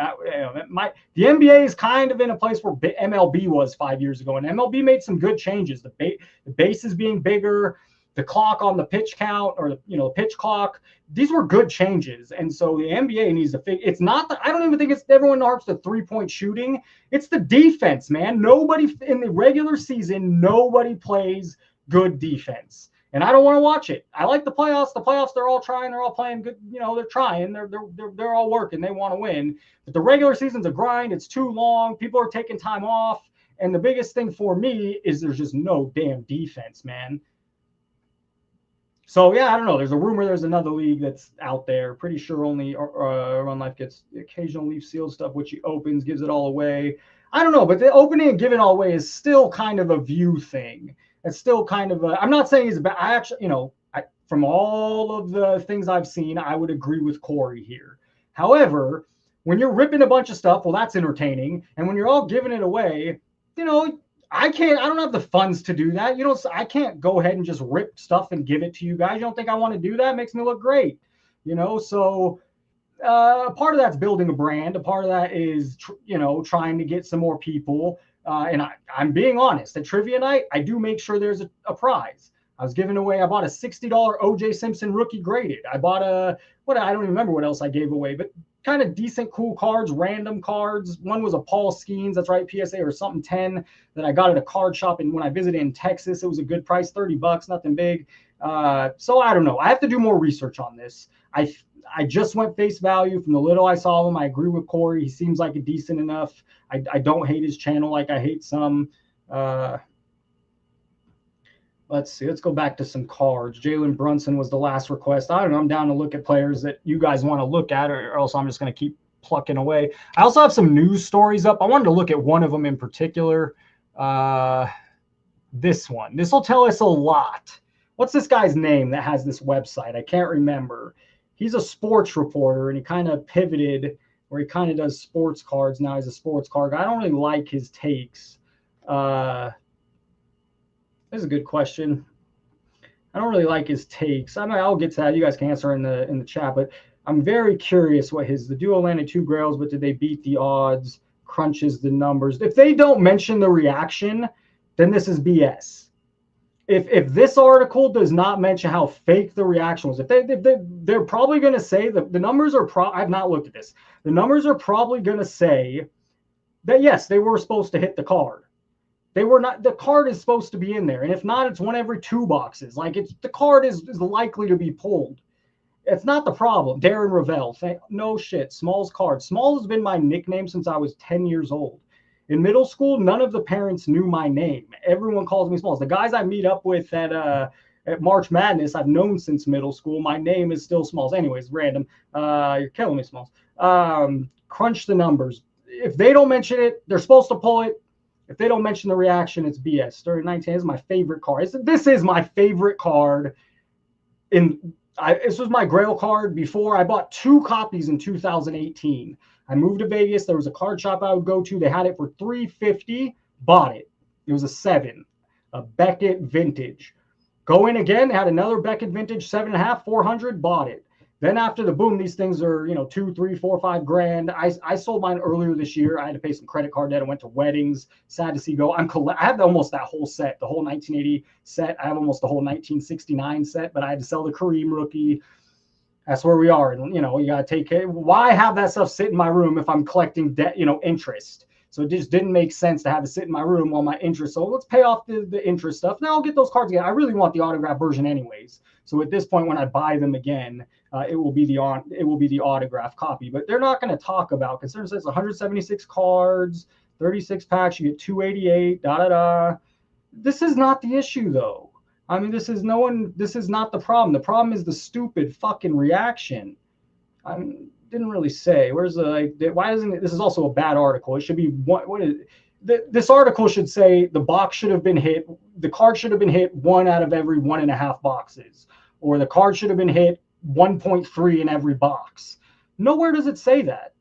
The NBA is kind of in a place where MLB was 5 years ago, and MLB made some good changes. The bases being bigger, the clock on the pitch count, or the pitch clock. These were good changes, and so the NBA needs to fix. It's not that I don't even think it's everyone harps the 3-point shooting. It's the defense, man. Nobody in the regular season, nobody plays good defense. And I don't want to watch it. I like the playoffs. The playoffs, they're all trying. They're all playing good. They're trying. They're all working. They want to win. But the regular season's a grind. It's too long. People are taking time off. And the biggest thing for me is there's just no damn defense, man. So, yeah, I don't know. There's a rumor there's another league that's out there. Pretty sure only Run Life gets the occasional Leaf Seal stuff, which he opens, gives it all away. I don't know. But the opening and giving all away is still kind of a view thing. It's still kind of I'm not saying he's bad. I actually, from all of the things I've seen, I would agree with Corey here. However, when you're ripping a bunch of stuff, well, that's entertaining. And when you're all giving it away, I don't have the funds to do that. I can't go ahead and just rip stuff and give it to you guys. You don't think I want to do that? It makes me look great. So part of that's building a brand. A part of that is, trying to get some more people. And I'm being honest. At Trivia Night, I do make sure there's a prize. I bought a $60 O.J. Simpson rookie graded. I bought I don't even remember what else I gave away, but kind of decent, cool cards, random cards. One was a Paul Skeens, that's right, PSA or something 10 that I got at a card shop. And when I visited in Texas, it was a good price, $30, nothing big. So I don't know. I have to do more research on this. I just went face value from the little I saw of him. I agree with Corey. He seems like a decent enough. I don't hate his channel like I hate some. Let's see. Let's go back to some cards. Jalen Brunson was the last request. I don't know. I'm down to look at players that you guys want to look at, or else I'm just going to keep plucking away. I also have some news stories up. I wanted to look at one of them in particular. This one. This will tell us a lot. What's this guy's name that has this website? I can't remember. He's a sports reporter, and he kind of pivoted where he kind of does sports cards. Now he's a sports card guy. I don't really like his takes. This is a good question. I don't really like his takes. I'll get to that. You guys can answer in the chat, but I'm very curious what the duo landed 2 grails, but did they beat the odds? Crunches the numbers. If they don't mention the reaction, then this is BS. If this article does not mention how fake the reaction was, if they're probably going to say the numbers are I've not looked at this. The numbers are probably going to say that yes, they were supposed to hit the card. They were not. The card is supposed to be in there, and if not, it's one every 2 boxes. Like the card is likely to be pulled. It's not the problem. Darren Ravel, no shit. Small's card. Smalls has been my nickname since I was 10 years old. In middle school, none of the parents knew my name. Everyone calls me Smalls. The guys I meet up with at March Madness, I've known since middle school. My name is still Smalls. Anyways, random. You're killing me, Smalls. Crunch the numbers. If they don't mention it, they're supposed to pull it. If they don't mention the reaction, it's BS. Sturdy 19 is my favorite card. This is my favorite card. This was my Grail card before. I bought 2 copies in 2018. I moved to Vegas. There was a card shop I would go to. They had it for $350. Bought it. It was a 7, a Beckett vintage. Go in again. They had another Beckett vintage, 7.5, 400. Bought it. Then after the boom, these things are, 2, 3, 4, 5 grand. I sold mine earlier this year. I had to pay some credit card debt. I went to weddings. Sad to see go. I have almost that whole set, the whole 1980 set. I have almost the whole 1969 set, but I had to sell the Kareem rookie. That's where we are. And, you got to take care. Why have that stuff sit in my room if I'm collecting debt, interest? So it just didn't make sense to have it sit in my room while my interest. So let's pay off the interest stuff. Now I'll get those cards again. I really want the autograph version anyways. So at this point, when I buy them again, it will be the autograph copy. But they're not going to talk about, considering it says 176 cards, 36 packs, you get 288, This is not the issue, though. This is not the problem. The problem is the stupid fucking reaction. Didn't really say. Why isn't it? This is also a bad article. It should be this article should say the box should have been hit. The card should have been hit 1 out of every 1.5 boxes, or the card should have been hit 1.3 in every box. Nowhere does it say that.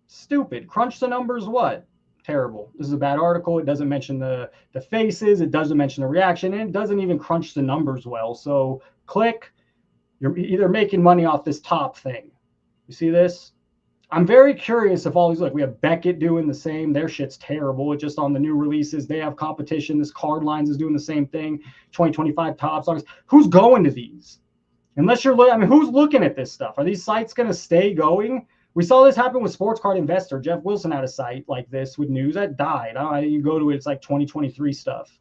Stupid. Crunch the numbers. What? Terrible. This is a bad article. It doesn't mention the faces. It doesn't mention the reaction. And it doesn't even crunch the numbers well. So click. You're either making money off this top thing. You see this? I'm very curious if all these, like we have Beckett doing the same. Their shit's terrible. It's just on the new releases. They have competition. This Card Lines is doing the same thing. 2025 top songs. Who's going to these? Unless you're, I mean, who's looking at this stuff? Are these sites going to stay going? We saw this happen with Sports Card Investor. Jeff Wilson had a site like this with news that died. You go to it, it's like 2023 stuff.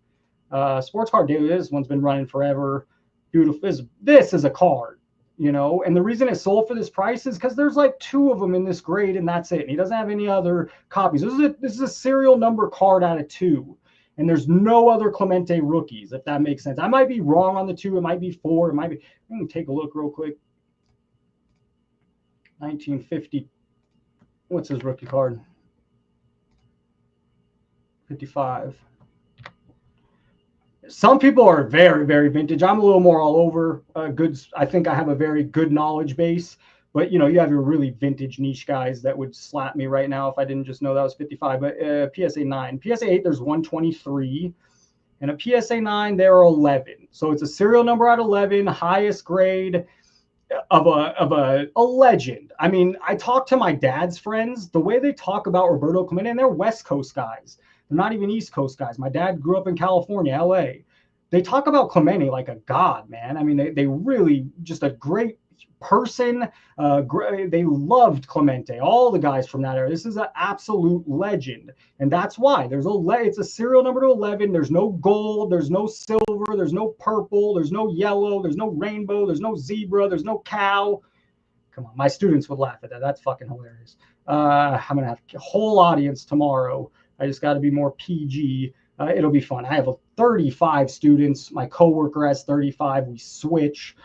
Sports Card Daily, this one's been running forever. Beautiful. This is a card. You know, and the reason it sold for this price is because there's like 2 of them in this grade, and that's it. And he doesn't have any other copies. This is a serial number card out of 2, and there's no other Clemente rookies, if that makes sense. I might be wrong on the 2. It might be 4. It might be. Let me take a look real quick. 1950. What's his rookie card? 55. Some people are very, very vintage. I'm a little more all over goods. I think I have a very good knowledge base, but you know, you have your really vintage niche guys that would slap me right now if I didn't just know that was 55. But PSA 9, PSA 8, there's 123, and a PSA 9 there are 11. So it's a serial number at 11, highest grade of a legend. I mean, I talk to my dad's friends. The way they talk about Roberto Clemente, and they're West Coast guys. They're not even East Coast guys. My dad grew up in California, LA. They talk about Clemente like a god, man. I mean, they really just a great person. They loved Clemente, all the guys from that era. This is an absolute legend. And that's why it's a serial number to 11. There's no gold, there's no silver, there's no purple, there's no yellow, there's no rainbow, there's no zebra, there's no cow. Come on, my students would laugh at that. That's fucking hilarious. I'm going to have a whole audience tomorrow. I just got to be more PG. It'll be fun. I have 35 students. My coworker has 35. We switch.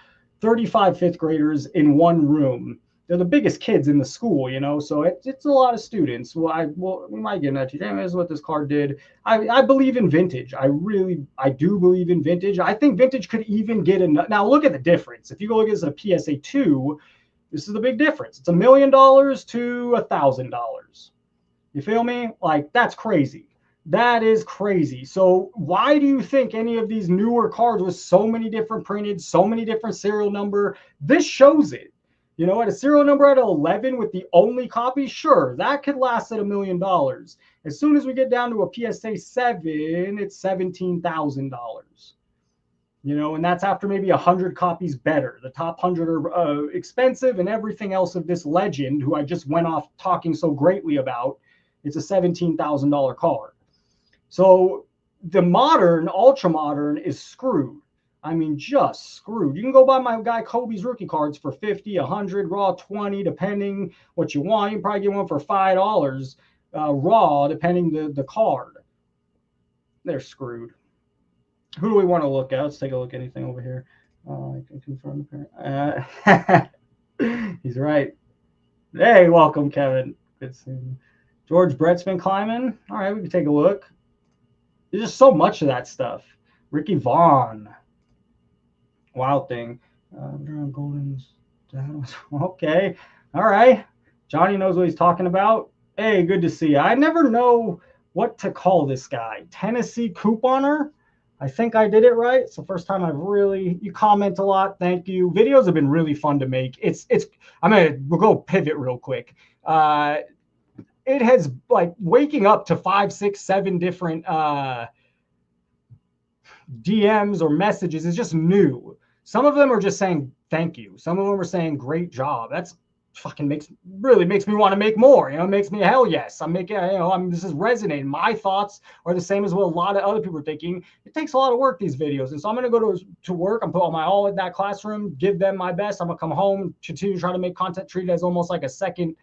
35 fifth graders in one room. They're the biggest kids in the school, you know, so it's a lot of students. We might get into that. This is what this card did. I believe in vintage. I do believe in vintage. I think vintage could even get enough. Now look at the difference. If you go look at this at a PSA 2, this is the big difference. It's $1 million to $1,000. You feel me? Like, that's crazy. That is crazy. So why do you think any of these newer cards with so many different printed, so many different serial number, this shows it. You know, at a serial number at 11 with the only copy, sure, that could last at $1 million. As soon as we get down to a PSA 7, it's $17,000. You know, and that's after maybe 100 copies better. The top 100 are expensive, and everything else of this legend, who I just went off talking so greatly about, it's a $17,000 card. So the modern, ultra modern is screwed. I mean, just screwed. You can go buy my guy Kobe's rookie cards for 50, 100, raw 20, depending what you want. You can probably get one for $5 raw, depending the card. They're screwed. Who do we want to look at? Let's take a look at anything over here. I can confirm the parent. He's right. Hey, welcome, Kevin. Good seeing you. George Brett's been climbing. All right, we can take a look. There's just so much of that stuff. Ricky Vaughn. Wild thing. Golden's. Okay. All right. Johnny knows what he's talking about. Hey, good to see you. I never know what to call this guy. Tennessee couponer. I think I did it right. It's the first time you comment a lot. Thank you. Videos have been really fun to make. We'll go pivot real quick. It has, like, waking up to 5, 6, 7 different DMs or messages is just new. Some of them are just saying thank you. Some of them are saying great job. That's fucking makes me want to make more. You know, it makes me hell yes. This is resonating. My thoughts are the same as what a lot of other people are thinking. It takes a lot of work, these videos. And so I'm going to go to work. I'm putting my all in that classroom, give them my best. I'm going to come home, continue to try to make content, treat it as almost like a second.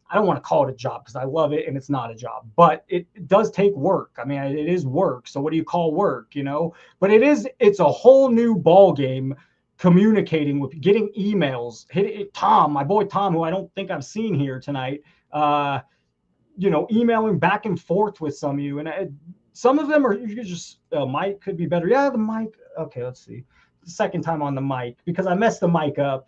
I don't want to call it a job because I love it and it's not a job, but it does take work. I mean, it is work. So what do you call work, you know? But it's a whole new ball game, communicating with, getting emails, Tom, my boy Tom, who I don't think I've seen here tonight, emailing back and forth with some of you. And some of them are, you just, mic could be better. Yeah, the mic. Okay, let's see. The second time on the mic, because I messed the mic up.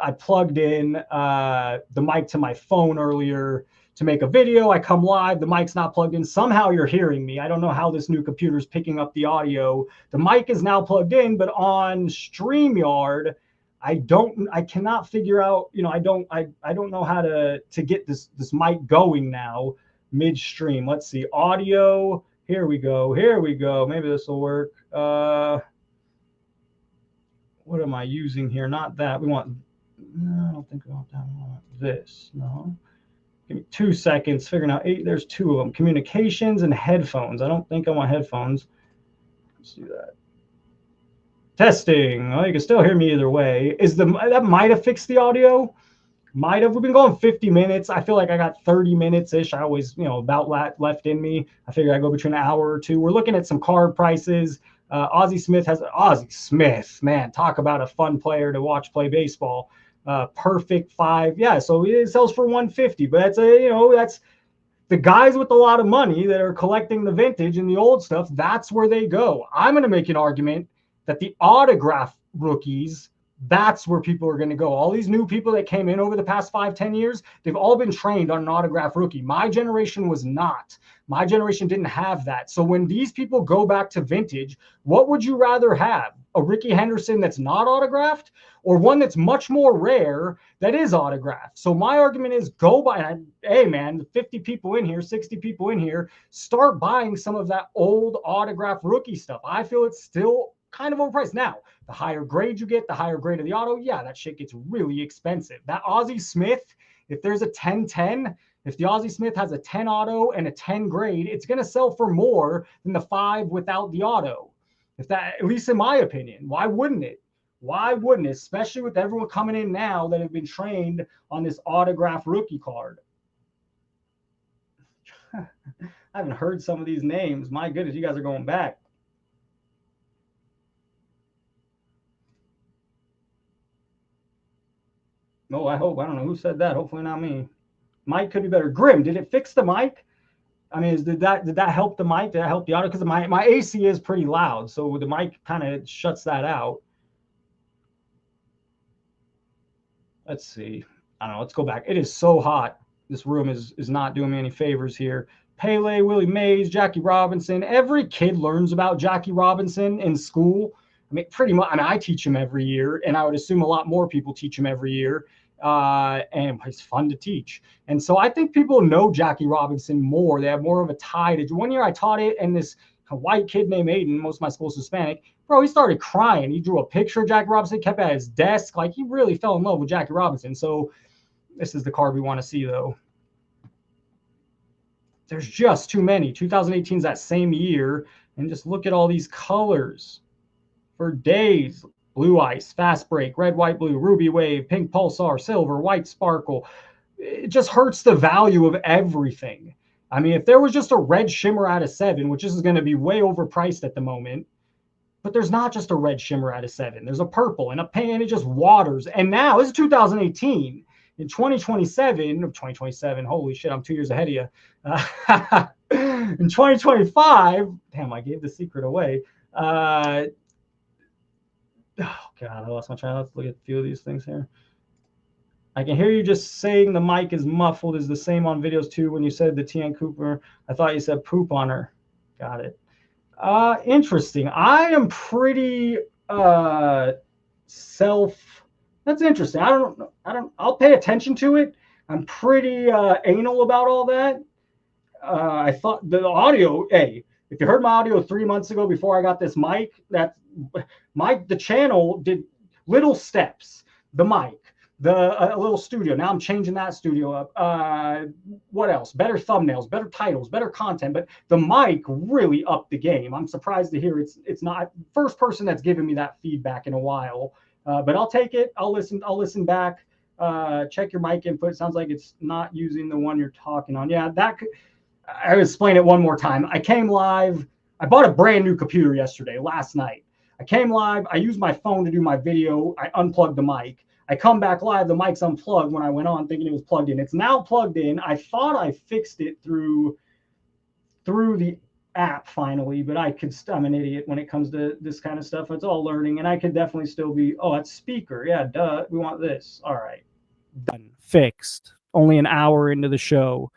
I plugged in the mic to my phone earlier to make a video. I come live, the mic's not plugged in. Somehow you're hearing me. I don't know how this new computer is picking up the audio. The mic is now plugged in, but on StreamYard, I cannot figure out, I don't know how to get this mic going now midstream. Let's see, audio. Here we go. Maybe this will work. What am I using here? Not that. No, I don't think we want that. We want this. No. Give me 2 seconds. Figuring out there's 2 of them. Communications and headphones. I don't think I want headphones. Let's do that. Testing. Well, you can still hear me either way. That might have fixed the audio? Might have. We've been going 50 minutes. I feel like I got 30 minutes-ish. I always, about left in me. I figure I go between an hour or 2. We're looking at some card prices. Ozzie Smith, man, talk about a fun player to watch play baseball. Perfect 5. Yeah, so it sells for $150, but that's the guys with a lot of money that are collecting the vintage and the old stuff. That's where they go. I'm going to make an argument that the autograph rookies, that's where people are going to go. All these new people that came in over the past 5-10 years, they've all been trained on an autograph rookie. My generation was not. My generation didn't have that. So when these people go back to vintage, what would you rather have? A Ricky Henderson that's not autographed, or one that's much more rare that is autographed? So my argument is go buy, hey man, 50 people in here, 60 people in here, start buying some of that old autograph rookie stuff. I feel it's still kind of overpriced. Now, the higher grade you get, the higher grade of the auto, yeah, that shit gets really expensive. That Ozzie Smith, if there's a 10-10, if the Ozzie Smith has a 10 auto and a 10 grade, it's going to sell for more than the 5 without the auto. At least in my opinion. Why wouldn't it? Why wouldn't it? Especially with everyone coming in now that have been trained on this autograph rookie card. I haven't heard some of these names. My goodness, you guys are going back. No, I hope. I don't know who said that. Hopefully not me. Mic could be better. Grim, did it fix the mic? I mean, did that help the mic? Did that help the audio? Because my AC is pretty loud, so the mic kind of shuts that out. Let's see. I don't know. Let's go back. It is so hot. This room is not doing me any favors here. Pele, Willie Mays, Jackie Robinson. Every kid learns about Jackie Robinson in school. I mean, pretty much. I mean, I teach him every year, and I would assume a lot more people teach him every year. And it's fun to teach. And so I think people know Jackie Robinson more. They have more of a tie to. One year I taught it, and this white kid named Aiden, most of my school's Hispanic, bro, he started crying. He drew a picture of Jackie Robinson, kept it at his desk. Like, he really fell in love with Jackie Robinson. So this is the card we want to see, though. There's just too many. 2018 is that same year. And just look at all these colors for days. Blue ice, fast break, red, white, blue, ruby wave, pink pulsar, silver, white sparkle. It just hurts the value of everything. I mean, if there was just a red shimmer out of 7, which is going to be way overpriced at the moment, but there's not just a red shimmer out of 7. There's a purple and a pink, and it just waters. And now, this is 2018. In 2027, holy shit, I'm 2 years ahead of you. In 2025, damn, I gave the secret away. Oh, God, I lost my train. Let's look at a few of these things here. I can hear you just saying the mic is muffled. Is the same on videos, too, when you said the TN Cooper. I thought you said poop on her. Got it. Interesting. I am pretty That's interesting. I'll pay attention to it. I'm pretty anal about all that. I thought the audio, hey, if you heard my audio 3 months ago before I got this mic, the channel did little steps. The mic, a little studio. Now I'm changing that studio up. What else? Better thumbnails, better titles, better content. But the mic really upped the game. I'm surprised to hear it's not first person that's given me that feedback in a while. But I'll take it. I'll listen back. Check your mic input. Sounds like it's not using the one you're talking on. Yeah, I'll explain it one more time. I came live. I bought a brand new computer last night. I came live. I used my phone to do my video. I unplugged the mic. I come back live. The mic's unplugged when I went on thinking it was plugged in. It's now plugged in. I thought I fixed it through the app finally, but I'm an idiot when it comes to this kind of stuff. It's all learning, and I could definitely still be, that's speaker. Yeah, duh. We want this. All right. Done. Fixed. Only an hour into the show.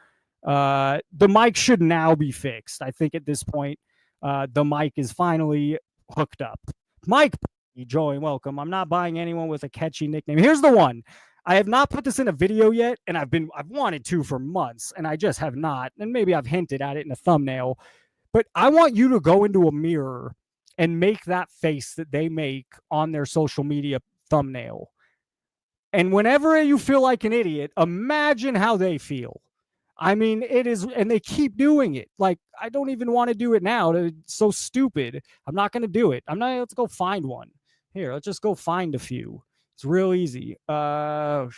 The mic should now be fixed. I think at this point, the mic is finally hooked up. Mike, join, welcome. I'm not buying anyone with a catchy nickname. Here's the one. I have not put this in a video yet, and I've wanted to for months, and I just have not. And maybe I've hinted at it in a thumbnail, but I want you to go into a mirror and make that face that they make on their social media thumbnail. And whenever you feel like an idiot, imagine how they feel. I mean, it is, and they keep doing it. Like, I don't even want to do it now. It's so stupid. I'm not going to do it. Let's go find one. Here, let's just go find a few. It's real easy. The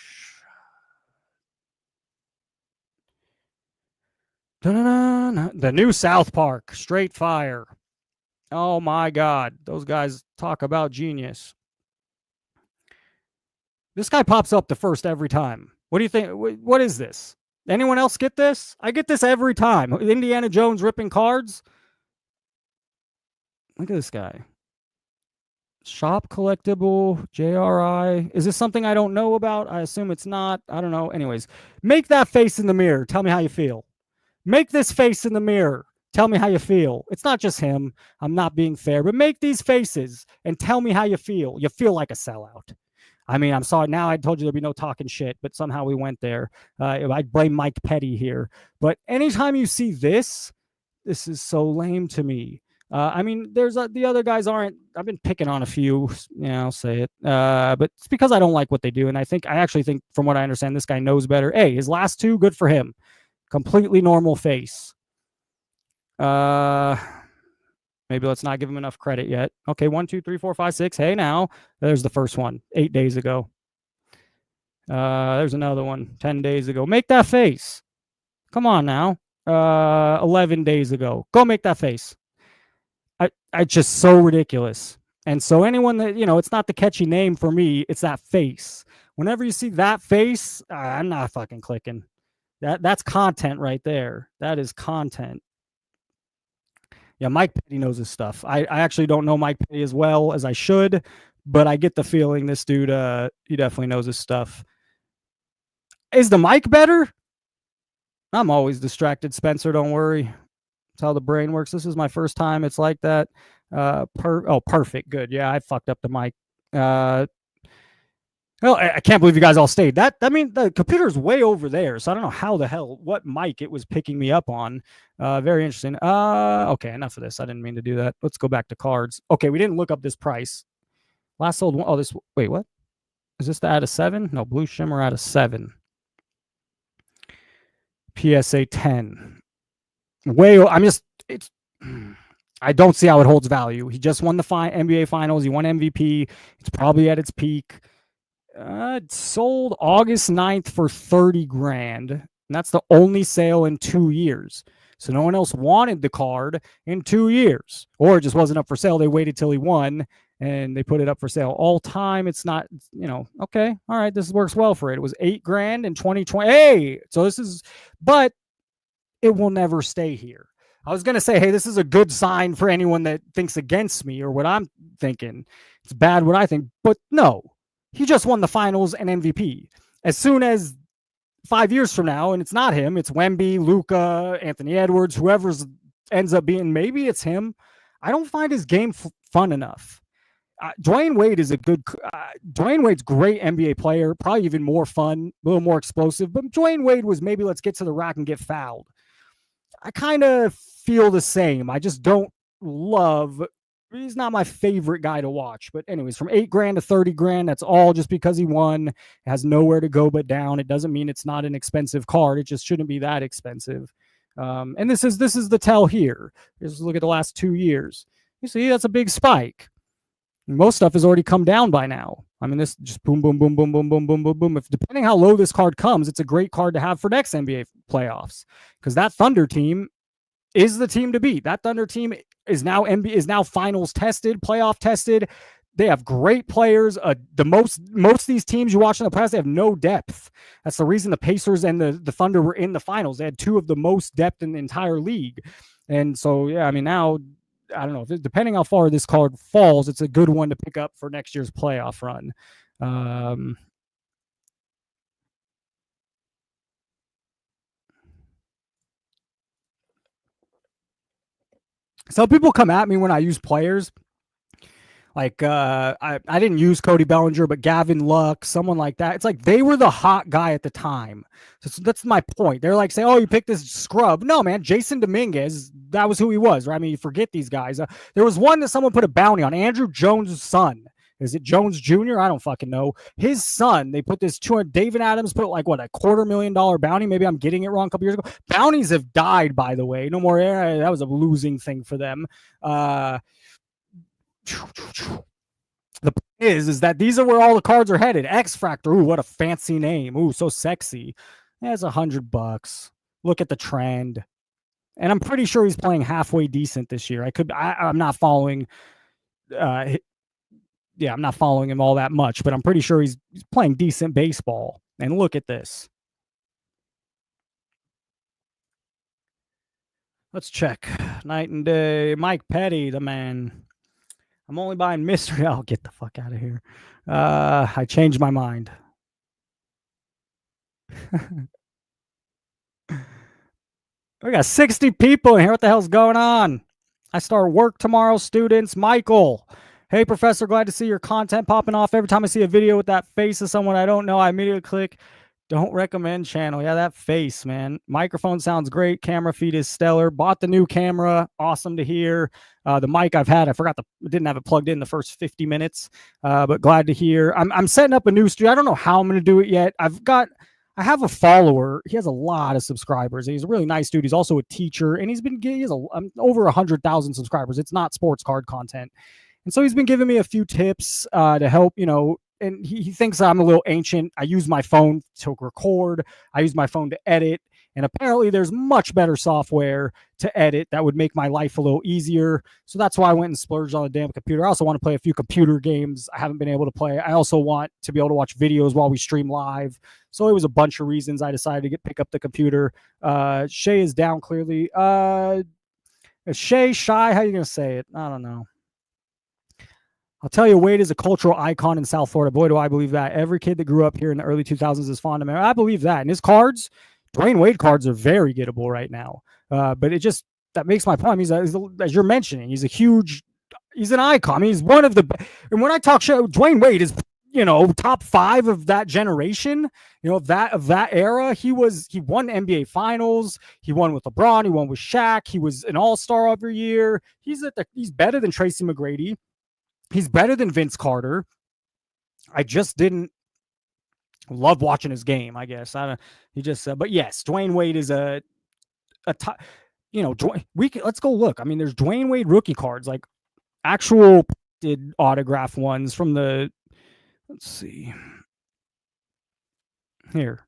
new South Park, Straight Fire. Oh my God. Those guys talk about genius. This guy pops up the first every time. What do you think? What is this? Anyone else get this? I get this every time. Indiana Jones ripping cards. Look at this guy. Shop collectible, JRI. Is this something I don't know about? I assume it's not. I don't know. Anyways, make that face in the mirror. Tell me how you feel. Make this face in the mirror. Tell me how you feel. It's not just him. I'm not being fair, but make these faces and tell me how you feel. You feel like a sellout. I mean, I'm sorry. Now I told you there'd be no talking shit, but somehow we went there. I blame Mike Petty here. But anytime you see this is so lame to me. I mean, there's the other guys aren't. I've been picking on a few. Yeah, I'll say it. But it's because I don't like what they do, and I actually think, from what I understand, this guy knows better. Hey, his last two, good for him. Completely normal face. Maybe let's not give him enough credit yet. Okay, 1, 2, 3, 4, 5, 6. Hey, now there's the first one, 8 days ago. There's another one, 10 days ago. Make that face. Come on now. 11 days ago. Go make that face. I just so ridiculous. And so anyone that, it's not the catchy name for me, it's that face. Whenever you see that face, I'm not fucking clicking. That's content right there. That is content. Yeah, Mike Petty knows his stuff. I actually don't know Mike Petty as well as I should, but I get the feeling this dude, he definitely knows his stuff. Is the mic better? I'm always distracted, Spencer. Don't worry. That's how the brain works. This is my first time. It's like that. Perfect. Good. Yeah, I fucked up the mic. Well, I can't believe you guys all stayed. I mean, the computer's way over there, so I don't know how the hell, what mic it was picking me up on. Very interesting. Okay, enough of this. I didn't mean to do that. Let's go back to cards. Okay, we didn't look up this price. Last sold one. Oh, this. Wait, what? Is this the out of 7? No, Blue Shimmer out of 7. PSA 10. I don't see how it holds value. He just won the NBA Finals. He won MVP. It's probably at its peak. It sold August 9th for 30 grand. And that's the only sale in 2 years. So no one else wanted the card in 2 years. Or it just wasn't up for sale. They waited till he won and they put it up for sale. All time, it's not, okay. All right, this works well for it. It was 8 grand in 2020. Hey, so but it will never stay here. I was going to say, hey, this is a good sign for anyone that thinks against me or what I'm thinking. It's bad what I think, but no. He just won the finals and MVP. As soon as 5 years from now, and it's not him, it's Wemby, Luka, Anthony Edwards, whoever ends up being, maybe it's him. I don't find his game fun enough. Dwayne Wade is Dwayne Wade's great NBA player, probably even more fun, a little more explosive. But Dwayne Wade was maybe let's get to the rack and get fouled. I kind of feel the same. I just don't love. He's not my favorite guy to watch. But anyways, from 8 grand to 30 grand, that's all just because he won. It has nowhere to go but down. It doesn't mean it's not an expensive card. It just shouldn't be that expensive. And this is the tell here. Just look at the last 2 years. You see, that's a big spike. Most stuff has already come down by now. I mean, this just boom, boom, boom, boom, boom, boom, boom, boom, boom. If depending how low this card comes, it's a great card to have for next NBA playoffs because that Thunder team is the team to beat. That Thunder team is now finals tested, playoff tested. They have great players. Most of these teams you watch in the past, they have no depth. That's the reason the Pacers and the Thunder were in the finals. They had 2 of the most depth in the entire league. And so, yeah, I mean, now, I don't know, depending how far this card falls, it's a good one to pick up for next year's playoff run. Some people come at me when I use players. Like I didn't use Cody Bellinger, but Gavin Luck, someone like that. It's like they were the hot guy at the time. So that's my point. They're like saying, "Oh, you picked this scrub." No, man, Jason Dominguez, that was who he was, right? I mean, you forget these guys. There was one that someone put a bounty on, Andrew Jones' son. Is it Jones Jr.? I don't fucking know. His son, they put this 200. David Adams put like what, a $250,000 bounty. Maybe I'm getting it wrong a couple years ago. Bounties have died, by the way. No more air. That was a losing thing for them. The point is that these are where all the cards are headed. X Factor, ooh, what a fancy name. Ooh, so sexy. That's $100. Look at the trend. And I'm pretty sure he's playing halfway decent this year. I'm not following I'm not following him all that much, but I'm pretty sure he's playing decent baseball. And look at this. Let's check. Night and day. Mike Petty, the man. I'm only buying mystery. I'll get the fuck out of here. I changed my mind. We got 60 people in here. What the hell's going on? I start work tomorrow, students. Michael. Hey, Professor, glad to see your content popping off. Every time I see a video with that face of someone I don't know, I immediately click don't recommend channel. Yeah, that face, man. Microphone sounds great. Camera feed is stellar. Bought the new camera. Awesome to hear. The mic I've had, didn't have it plugged in the first 50 minutes, but glad to hear. I'm setting up a new studio. I don't know how I'm going to do it yet. I have a follower. He has a lot of subscribers. He's a really nice dude. He's also a teacher, and he has over 100,000 subscribers. It's not sports card content. And so he's been giving me a few tips to help, and he thinks I'm a little ancient. I use my phone to record. I use my phone to edit. And apparently there's much better software to edit that would make my life a little easier. So that's why I went and splurged on the damn computer. I also want to play a few computer games I haven't been able to play. I also want to be able to watch videos while we stream live. So it was a bunch of reasons I decided to pick up the computer. Shay is down clearly. Shay, Shy, how are you going to say it? I don't know. I'll tell you, Wade is a cultural icon in South Florida. Boy, do I believe that. Every kid that grew up here in the early 2000s is fond of him. I believe that. And his cards, Dwayne Wade cards, are very gettable right now. But that makes my point. As you're mentioning, he's an icon. I mean, he's one of the, and when I talk shit, Dwayne Wade is, top 5 of that generation, of that era. He won NBA finals. He won with LeBron. He won with Shaq. He was an all-star every year. He's better than Tracy McGrady. He's better than Vince Carter. I just didn't love watching his game, I guess. But yes, Dwayne Wade is let's go look. I mean, there's Dwayne Wade rookie cards, like actual autograph ones from let's see here.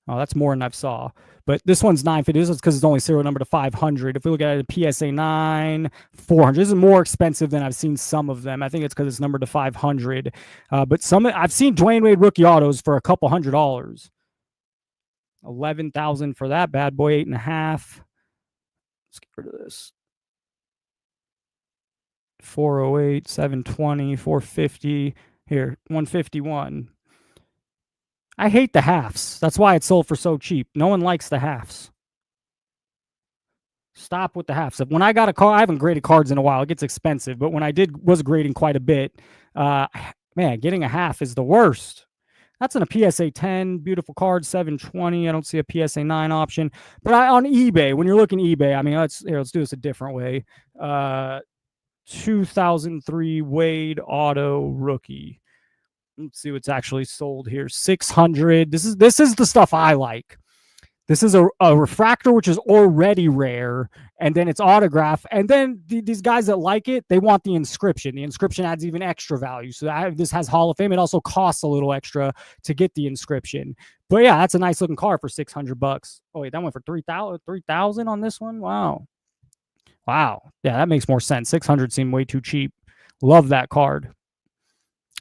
Oh, that's more than I've saw. But this one's $950. This is because it's only serial number to 500. If we look at it, PSA 9, 400. This is more expensive than I've seen some of them. I think it's because it's numbered to 500. But I've seen Dwayne Wade rookie autos for a couple $100. $11,000 for that bad boy, 8.5. Let's get rid of this. 408, 720, 450. Here, 151. I hate the halves. That's why it's sold for so cheap. No one likes the halves. Stop with the halves. When I got a car, I haven't graded cards in a while. It gets expensive. But when I was grading quite a bit, getting a half is the worst. That's in a PSA 10. Beautiful card, 720. I don't see a PSA 9 option. But on eBay, when you're looking eBay, I mean, let's do this a different way. 2003 Wade Auto Rookie. Let's see what's actually sold here. 600. This is the stuff I like. This is a refractor, which is already rare, and then it's autograph. And then these guys that like it, they want the inscription. The inscription adds even extra value. So this has Hall of Fame. It also costs a little extra to get the inscription. But yeah, that's a nice looking card for $600. Oh wait, that went for 3,000 on this one. Wow. Yeah, that makes more sense. 600 seemed way too cheap. Love that card.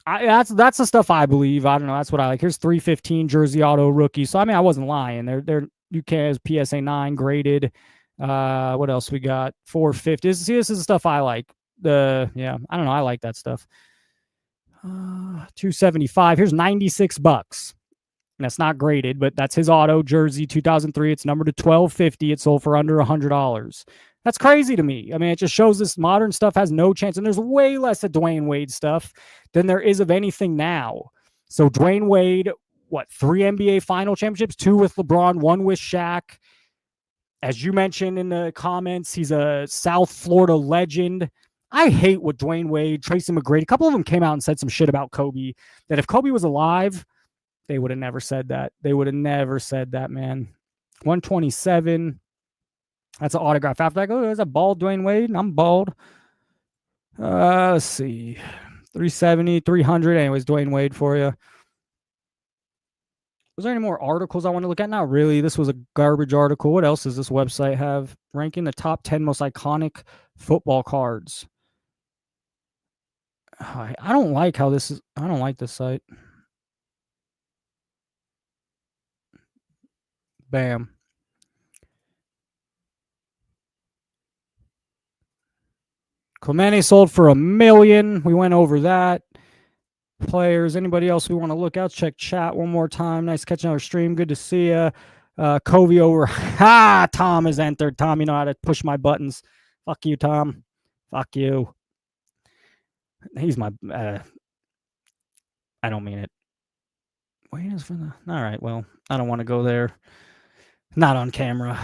That's the stuff I believe. I don't know. That's what I like. Here's 315 jersey auto rookie. So I mean, I wasn't lying. They're UK's PSA 9 graded. What else we got? 450. This is the stuff I like. I don't know. I like that stuff. 275. Here's $96. And that's not graded, but that's his auto jersey 2003. It's numbered to 1250. It sold for under $100. That's crazy to me. I mean, it just shows this modern stuff has no chance. And there's way less of Dwayne Wade stuff than there is of anything now. So Dwayne Wade, what, 3 NBA final championships, 2 with LeBron, 1 with Shaq. As you mentioned in the comments, he's a South Florida legend. I hate what Dwayne Wade, Tracy McGrady, a couple of them came out and said some shit about Kobe, that if Kobe was alive, they would have never said that. They would have never said that, man. 127. That's an autograph. After I go, there's a bald Dwayne Wade. I'm bald. Let's see. 370, 300. Anyways, Dwayne Wade for you. Was there any more articles I want to look at? Not really. This was a garbage article. What else does this website have? Ranking the top 10 most iconic football cards. I don't like how this is. I don't like this site. Bam. Clemente sold for $1 million. We went over that. Players, anybody else we want to look out? Check chat one more time. Nice catching our stream. Good to see you. Covey over. Ha! Tom has entered. Tom, you know how to push my buttons. Fuck you, Tom. Fuck you. He's my. I don't mean it. Wait, is for the. All right. Well, I don't want to go there. Not on camera.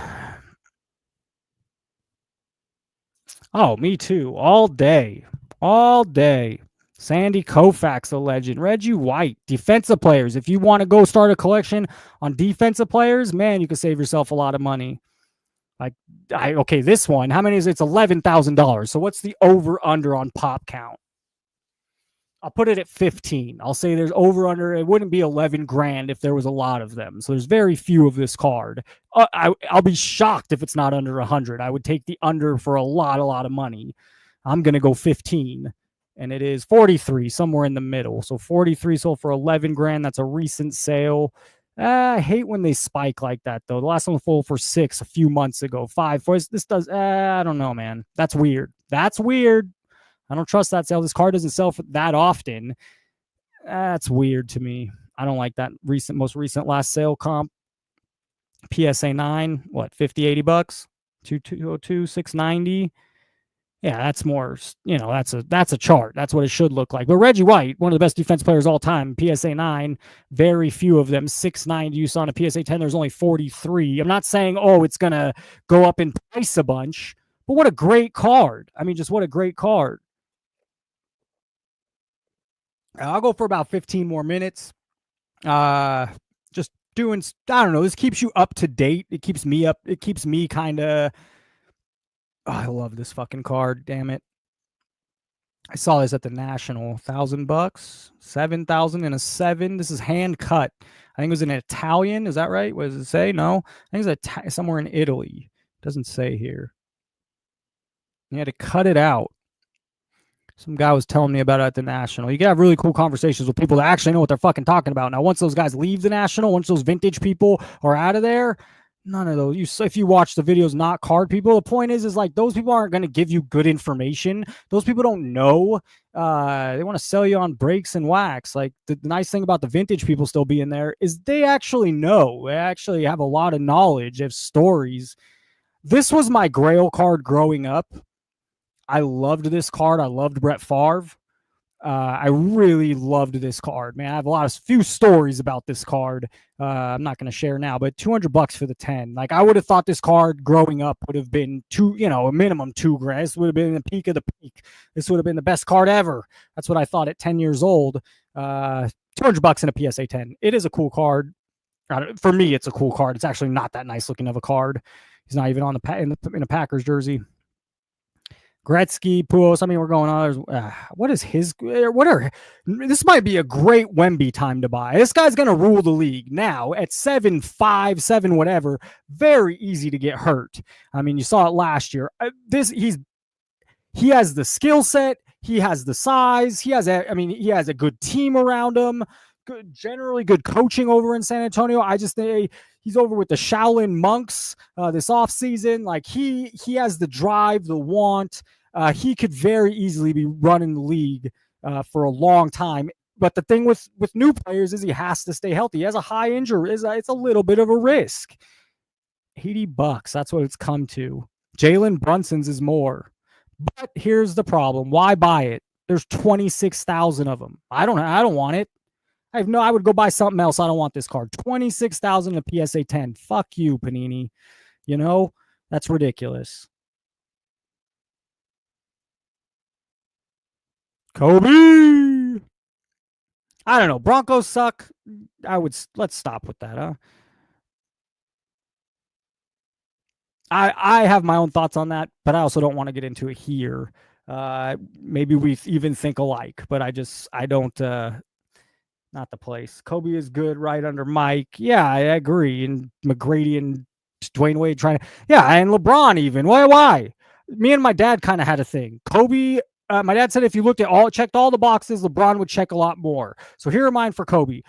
Oh, me too. All day. All day. Sandy Koufax, a legend. Reggie White, defensive players. If you want to go start a collection on defensive players, man, you can save yourself a lot of money. Like, okay, this one, how many is it? It's $11,000. So what's the over-under on pop count? I'll put it at 15. I'll say there's over-under. It wouldn't be 11 grand if there was a lot of them. So there's very few of this card. I'll be shocked if it's not under 100. I would take the under for a lot of money. I'm going to go 15. And it is 43, somewhere in the middle. So 43 sold for 11 grand. That's a recent sale. I hate when they spike like that, though. The last one sold for 6 a few months ago. 5. This does, I don't know, man. That's weird. That's weird. I don't trust that sale. This card doesn't sell for that often. That's weird to me. I don't like that most recent last sale comp. PSA 9, what, 50, $80? 2202, 690. Yeah, that's more, that's a chart. That's what it should look like. But Reggie White, one of the best defense players all time, PSA 9, very few of them. 690 you saw on a PSA 10, there's only 43. I'm not saying, it's going to go up in price a bunch, but what a great card. I mean, just what a great card. I'll go for about 15 more minutes. Just doing, I don't know, this keeps you up to date. It keeps me up. It keeps me kind of, I love this fucking card. Damn it. I saw this at the National. $1,000, 7,000 and a 7. This is hand cut. I think it was an Italian. Is that right? What does it say? No. I think it's somewhere in Italy. It doesn't say here. You had to cut it out. Some guy was telling me about it at the National. You can have really cool conversations with people that actually know what they're fucking talking about. Now, once those guys leave the National, once those vintage people are out of there, none of those. If you watch the videos, not card people, the point is like those people aren't going to give you good information. Those people don't know. They want to sell you on breaks and wax. Like the nice thing about the vintage people still being there is they actually know. They actually have a lot of knowledge, have stories. This was my Grail card growing up. I loved this card. I loved Brett Favre. I really loved this card, man. I have a few stories about this card. I'm not going to share now, but $200 for the 10. Like I would have thought this card growing up would have been a minimum $2 grand. This would have been the peak of the peak. This would have been the best card ever. That's what I thought at 10 years old. $200 in a PSA 10. It is a cool card. For me, it's a cool card. It's actually not that nice looking of a card. He's not even on in a Packers jersey. Gretzky, Puos. I mean, we're going on. What is his? This might be a great Wemby time to buy. This guy's going to rule the league now at 7'5", 7 whatever. Very easy to get hurt. I mean, you saw it last year. He has the skill set. He has the size. He has a good team around him. Generally good coaching over in San Antonio. I just think he's over with the Shaolin monks this offseason. Like he has the drive, the want. He could very easily be running the league for a long time. But the thing with new players is he has to stay healthy. He has a high injury. It's a little bit of a risk. $80. That's what it's come to. Jalen Brunson's is more. But here's the problem. Why buy it? There's 26,000 of them. I don't want it. I would go buy something else. I don't want this card. 26,000 a PSA 10. Fuck you, Panini. You know, that's ridiculous. Kobe. I don't know. Broncos suck. Let's stop with that, huh? I have my own thoughts on that, but I also don't want to get into it here. Maybe we even think alike, but I don't. Not the place. Kobe is good right under Mike. Yeah, I agree. And McGrady and Dwayne Wade trying to. Yeah, and LeBron even. Why? Me and my dad kind of had a thing. Kobe. My dad said if you checked all the boxes, LeBron would check a lot more. So here are mine for Kobe,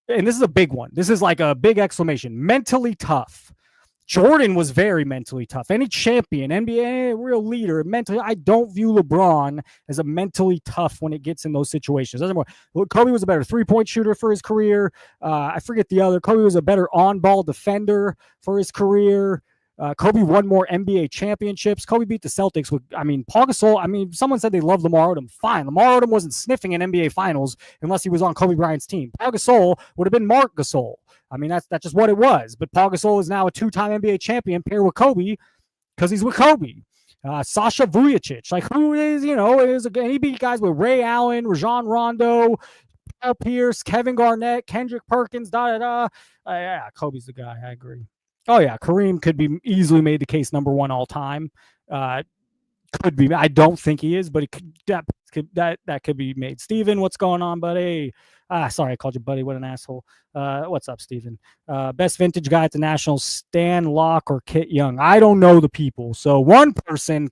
and this is a big one. This is like a big exclamation. Mentally tough. Jordan was very mentally tough. Any champion, NBA, real leader, mentally. I don't view LeBron as a mentally tough when it gets in those situations. Kobe was a better three-point shooter for his career. I forget the other. Kobe was a better on-ball defender for his career. Kobe won more NBA championships. Kobe beat the Celtics with, Paul Gasol. Someone said they love Lamar Odom. Fine. Lamar Odom wasn't sniffing in NBA finals unless he was on Kobe Bryant's team. Paul Gasol would have been Mark Gasol. That's just what it was. But Paul Gasol is now a two-time NBA champion paired with Kobe because he's with Kobe. Sasha Vujacic, who is, he beat guys with Ray Allen, Rajon Rondo, Paul Pierce, Kevin Garnett, Kendrick Perkins, yeah, Kobe's the guy. I agree. Oh, yeah, Kareem could be easily made the case number one all time. Could be. I don't think he is, but that could be made. Steven, what's going on, buddy? Sorry, I called you buddy. What an asshole. What's up, Steven? Best vintage guy at the Nationals, Stan Locke or Kit Young? I don't know the people. So one person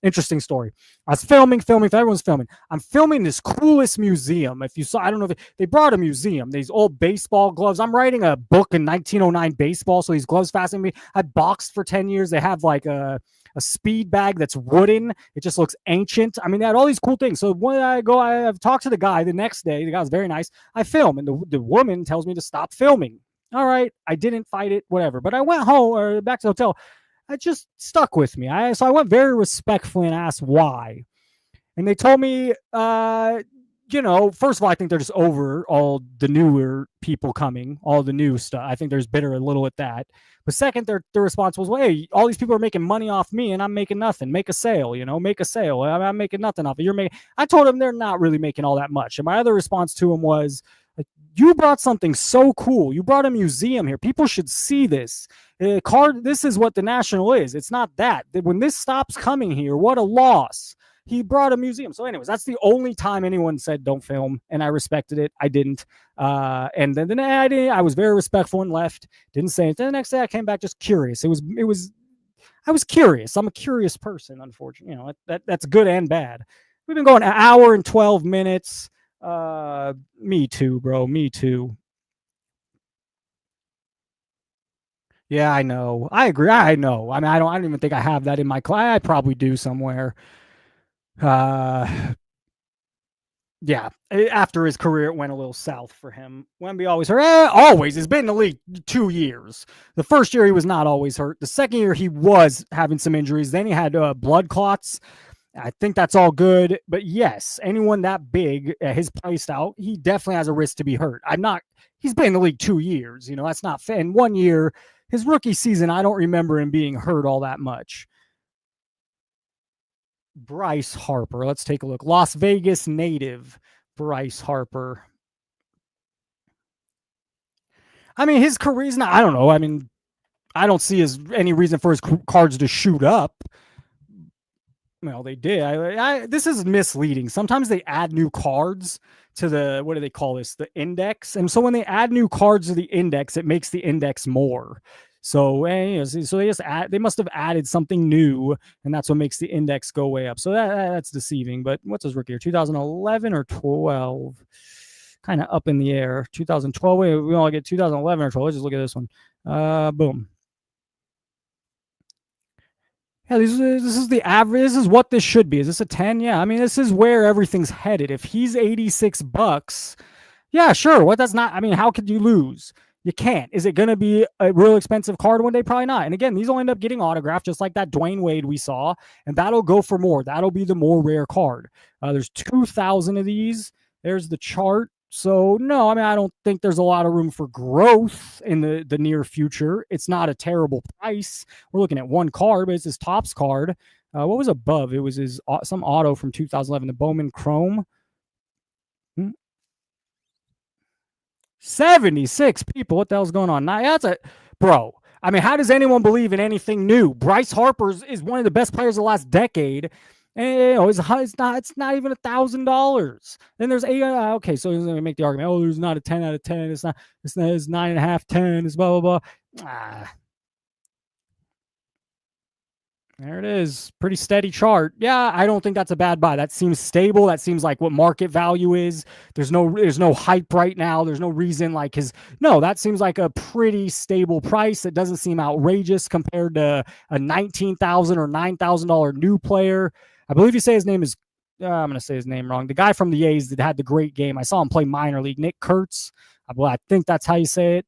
interesting story. I was filming. Everyone's filming. I'm filming this coolest museum. If you saw, I don't know if they brought a museum. These old baseball gloves. I'm writing a book in 1909 baseball, so these gloves fascinate me. I boxed for 10 years. They have like a speed bag that's wooden. It just looks ancient. They had all these cool things. So when I've talked to the guy the next day. The guy was very nice. I film, and the woman tells me to stop filming. All right, I didn't fight it, whatever. But I went home or back to the hotel. It just stuck with me. So I went very respectfully and asked why. And they told me, first of all, I think they're just over all the newer people coming, all the new stuff. I think there's bitter a little at that. But second, their response was, well, hey, all these people are making money off me and I'm making nothing. Make a sale, make a sale. I'm making nothing off it. I told them they're not really making all that much. And my other response to them was, you brought something so cool. You brought a museum here. People should see this. This is what the National is. It's not that. When this stops coming here, what a loss. He brought a museum. So anyways, that's the only time anyone said don't film, and I respected it. I didn't. And then I was very respectful and left. Didn't say anything. The next day I came back just curious. I was curious. I'm a curious person, unfortunately. That's good and bad. We've been going an hour and 12 minutes. Me too, bro. Me too. Yeah, I know. I agree. I know. I don't even think I have that in my class. I probably do somewhere. Yeah. After his career, it went a little south for him. Wemby always hurt. Always. He's been in the league 2 years. The first year he was not always hurt. The second year he was having some injuries. Then he had blood clots. I think that's all good. But yes, anyone that big, his play style, he definitely has a risk to be hurt. He's been in the league 2 years. That's not fair. In 1 year, his rookie season, I don't remember him being hurt all that much. Bryce Harper. Let's take a look. Las Vegas native Bryce Harper. His career's not, I don't know. I don't see any reason for his cards to shoot up. Well, they did. This is misleading. Sometimes they add new cards to the, what do they call this? The index. And so when they add new cards to the index, it makes the index more. So they must have added something new, and that's what makes the index go way up. So that's deceiving. But what's his rookie year? 2011 or 12? Kind of up in the air. 2012. We only get 2011 or 12. Let's just look at this one. Boom. Yeah, this is the average. This is what this should be. Is this a 10? Yeah, this is where everything's headed. If he's $86, yeah, sure. What that's not. How could you lose? You can't. Is it going to be a real expensive card one day? Probably not. And again, these will end up getting autographed just like that Dwayne Wade we saw, and that'll go for more. That'll be the more rare card. There's 2,000 of these. There's the chart. So, no, I mean, I don't think there's a lot of room for growth in the near future. It's not a terrible price. We're looking at one card, but it's his Topps card. What was above? It was his some auto from 2011, the Bowman Chrome. 76 people. What the hell's going on? Now, that's a bro. I mean, how does anyone believe in anything new? Bryce Harper is one of the best players of the last decade. And you know, it's not even $1,000. Then there's okay, so he's gonna make the argument. Oh, there's not a 10 out of 10. It's 9.5, 10. It's blah blah blah. There it is. Pretty steady chart. Yeah, I don't think that's a bad buy. That seems stable. That seems like what market value is. There's no hype right now. There's no reason like that seems like a pretty stable price. It doesn't seem outrageous compared to a $19,000 or $9,000 new player. I believe you say his name is I'm going to say his name wrong. The guy from the A's that had the great game. I saw him play minor league. Nick Kurtz. Well, I think that's how you say it.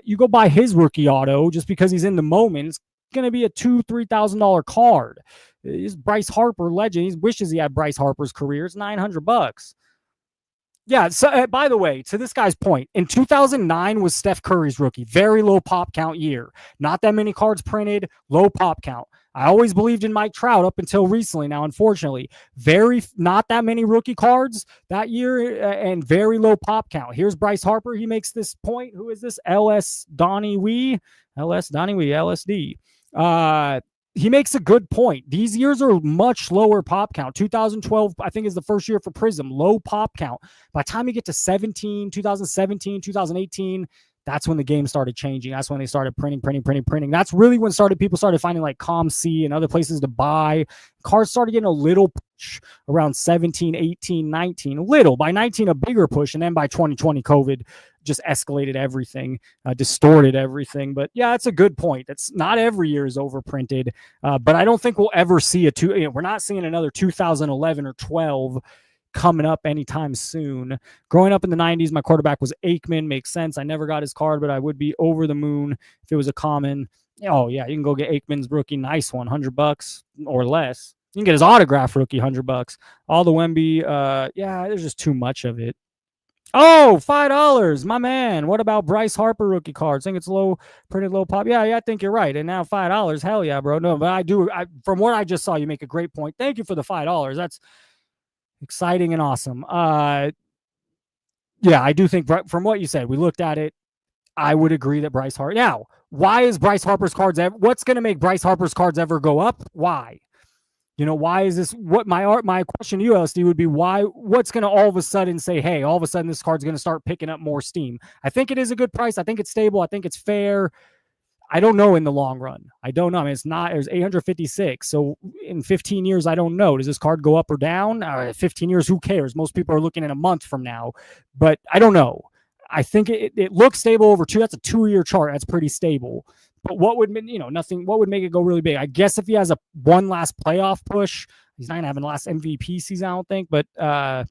You go buy his rookie auto just because he's in the moment. It's going to be a $2,000-$3,000 card. He's Bryce Harper legend. He wishes he had Bryce Harper's career. It's $900. Yeah. So, by the way, to this guy's point, in 2009 was Steph Curry's rookie. Very low pop count year. Not that many cards printed. Low pop count. I always believed in Mike Trout up until recently. Now, unfortunately, not that many rookie cards that year and very low pop count. Here's Bryce Harper. He makes this point. Who is this? Donnie Wee, LSD. He makes a good point. These years are much lower pop count. 2012, I think, is the first year for Prism. Low pop count. By the time you get to 2017, 2018, that's when the game started changing. That's when they started printing. That's really when people started finding like ComC and other places to buy. Cards started getting a little push around 17, 18, 19. A little. By 19, a bigger push. And then by 2020, COVID just escalated everything, distorted everything. But yeah, that's a good point. That's not every year is overprinted. But I don't think we'll ever see we're not seeing another 2011 or 12 coming up anytime soon. Growing up in the 90s, my quarterback was Aikman. Makes sense. I never got his card, but I would be over the moon if it was a common. Oh, yeah, you can go get Aikman's rookie. Nice one, $100 or less. You can get his autograph rookie, $100. All the Wemby, there's just too much of it. Oh, $5, my man. What about Bryce Harper rookie cards? I think it's printed low pop. Yeah, I think you're right. And now $5, hell yeah, bro. No, but from what I just saw, you make a great point. Thank you for the $5. That's exciting and awesome. I do think from what you said, we looked at it. I would agree that Bryce Harper. Now, why is Bryce Harper's cards what's going to make Bryce Harper's cards ever go up? Why? Why is this? What my question to you, LSD, would be why? What's going to all of a sudden say, hey, all of a sudden this card's going to start picking up more steam? I think it is a good price. I think it's stable. I think it's fair. I don't know in the long run. I don't know. I mean, there's 856. So in 15 years, I don't know. Does this card go up or down? 15 years, who cares? Most people are looking at a month from now, but I don't know. I think it looks stable over two. That's a 2-year chart. That's pretty stable. But what would, nothing, what would make it go really big? I guess if he has one last playoff push, he's not going to have a last MVP season, I don't think. But I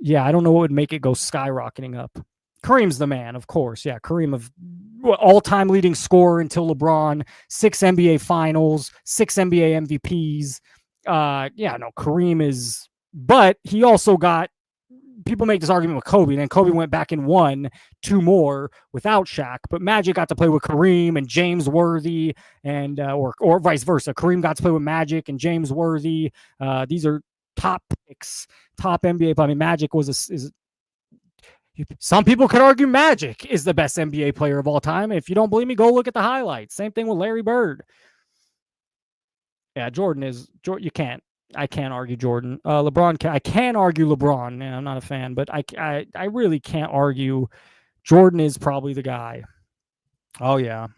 don't know what would make it go skyrocketing up. Kareem's the man, of course. Yeah, Kareem of all-time leading scorer until LeBron, 6 NBA finals, 6 NBA MVPs. Kareem is, but he also got, people make this argument with Kobe, and then Kobe went back and won 2 more without Shaq, but Magic got to play with Kareem and James Worthy, and or vice versa. Kareem got to play with Magic and James Worthy. These are top picks, top NBA. I mean, Magic is some people could argue Magic is the best NBA player of all time. If you don't believe me, go look at the highlights. Same thing with Larry Bird. Yeah, Jordan is. You can't. I can't argue Jordan. LeBron. I can argue LeBron. Yeah, I'm not a fan, but I really can't argue. Jordan is probably the guy. Oh yeah,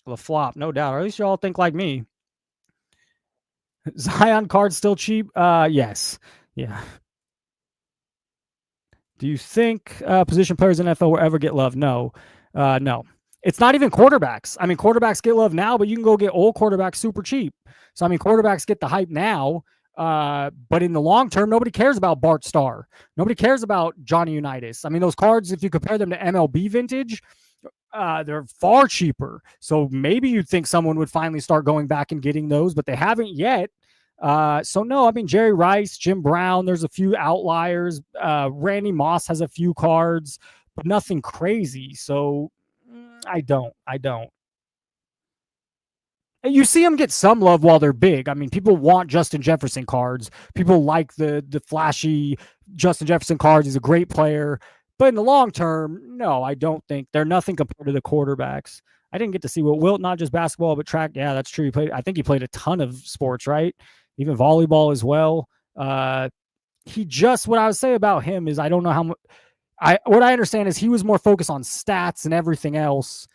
the flop, no doubt. Or at least you all think like me. Zion card still cheap? Yes. Yeah. Do you think position players in NFL will ever get love? No. No. It's not even quarterbacks. I mean, quarterbacks get love now, but you can go get old quarterbacks super cheap. So, I mean, quarterbacks get the hype now. But in the long term, nobody cares about Bart Starr. Nobody cares about Johnny Unitas. I mean, those cards, if you compare them to MLB vintage, they're far cheaper. So maybe you'd think someone would finally start going back and getting those, but they haven't yet. So no, I mean, Jerry Rice, Jim Brown, there's a few outliers. Randy Moss has a few cards, but nothing crazy. So I don't. And you see them get some love while they're big. I mean, people want Justin Jefferson cards. People like the flashy Justin Jefferson cards. He's a great player. But in the long term, no, I don't think they're nothing compared to the quarterbacks. I didn't get to see Wilt, not just basketball, but track. Yeah, that's true. I think he played a ton of sports, right? Even volleyball as well. What I would say about him is I don't know how much. What I understand is he was more focused on stats and everything else,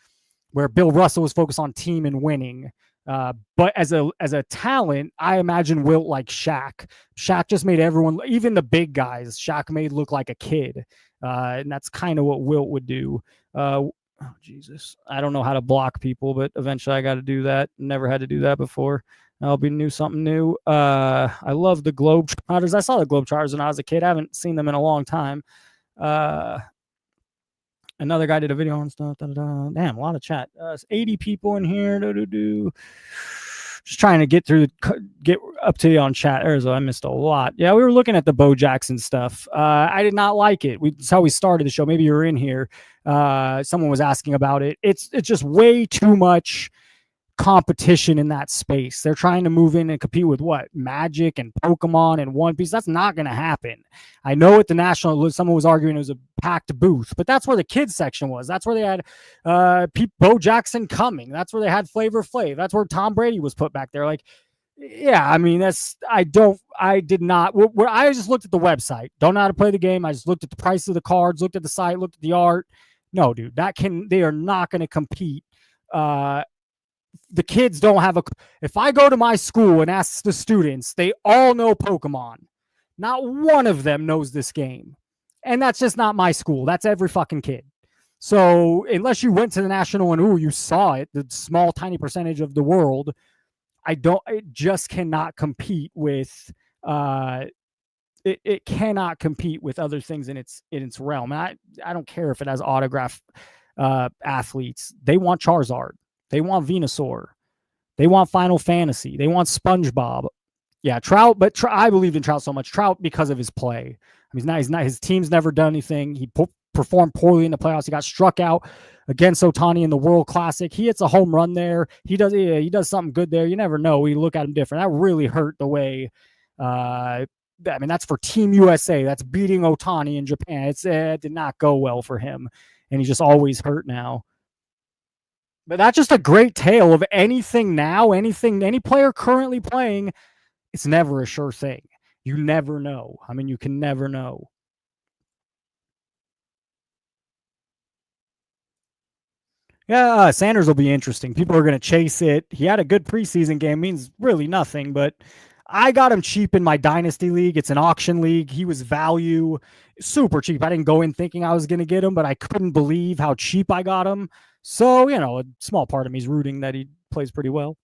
where Bill Russell was focused on team and winning. But as a talent, I imagine Wilt like Shaq. Shaq just made everyone, even the big guys, Shaq made look like a kid. And that's kind of what Wilt would do. Oh, Jesus. I don't know how to block people, but eventually I got to do that. Never had to do that before. I'll be something new. I love the Globetrotters. I saw the Globetrotters when I was a kid. I haven't seen them in a long time. Another guy did a video on stuff. Damn, a lot of chat. 80 people in here. Just trying to get up to you on chat. I missed a lot. Yeah, we were looking at the Bo Jackson stuff. I did not like it. That's how we started the show. Maybe you were in here. Someone was asking about it. It's just way too much competition in that space. They're trying to move in and compete with what? Magic and Pokemon and One Piece. That's not going to happen. I know at the National, someone was arguing it was a packed booth, but that's where the kids section was. That's where they had Bo Jackson coming. That's where they had Flavor Flav. That's where Tom Brady was put back there. Like, yeah, I mean, I did not. I just looked at the website. Don't know how to play the game. I just looked at the price of the cards, looked at the site, looked at the art. No, dude, they are not going to compete. The kids don't have if I go to my school and ask the students, they all know Pokemon. Not one of them knows this game. And that's just not my school. That's every fucking kid. So unless you went to the National and you saw it, the small, tiny percentage of the world, it just cannot compete with, it cannot compete with other things in its realm. And I don't care if it has autograph athletes. They want Charizard. They want Venusaur. They want Final Fantasy. They want SpongeBob. Yeah, Trout, but I believed in Trout so much. Trout because of his play. I mean, he's not. His team's never done anything. He performed poorly in the playoffs. He got struck out against Ohtani in the World Classic. He hits a home run there. He does something good there. You never know. We look at him different. That really hurt the way. I mean, that's for Team USA. That's beating Ohtani in Japan. It did not go well for him, and he's just always hurt now. But that's just a great tale of anything now, any player currently playing. It's never a sure thing. You never know. I mean, you can never know. Yeah, Sanders will be interesting. People are going to chase it. He had a good preseason game, means really nothing, but I got him cheap in my Dynasty League. It's an auction league. He was value, super cheap. I didn't go in thinking I was going to get him, but I couldn't believe how cheap I got him. So, a small part of me is rooting that he plays pretty well.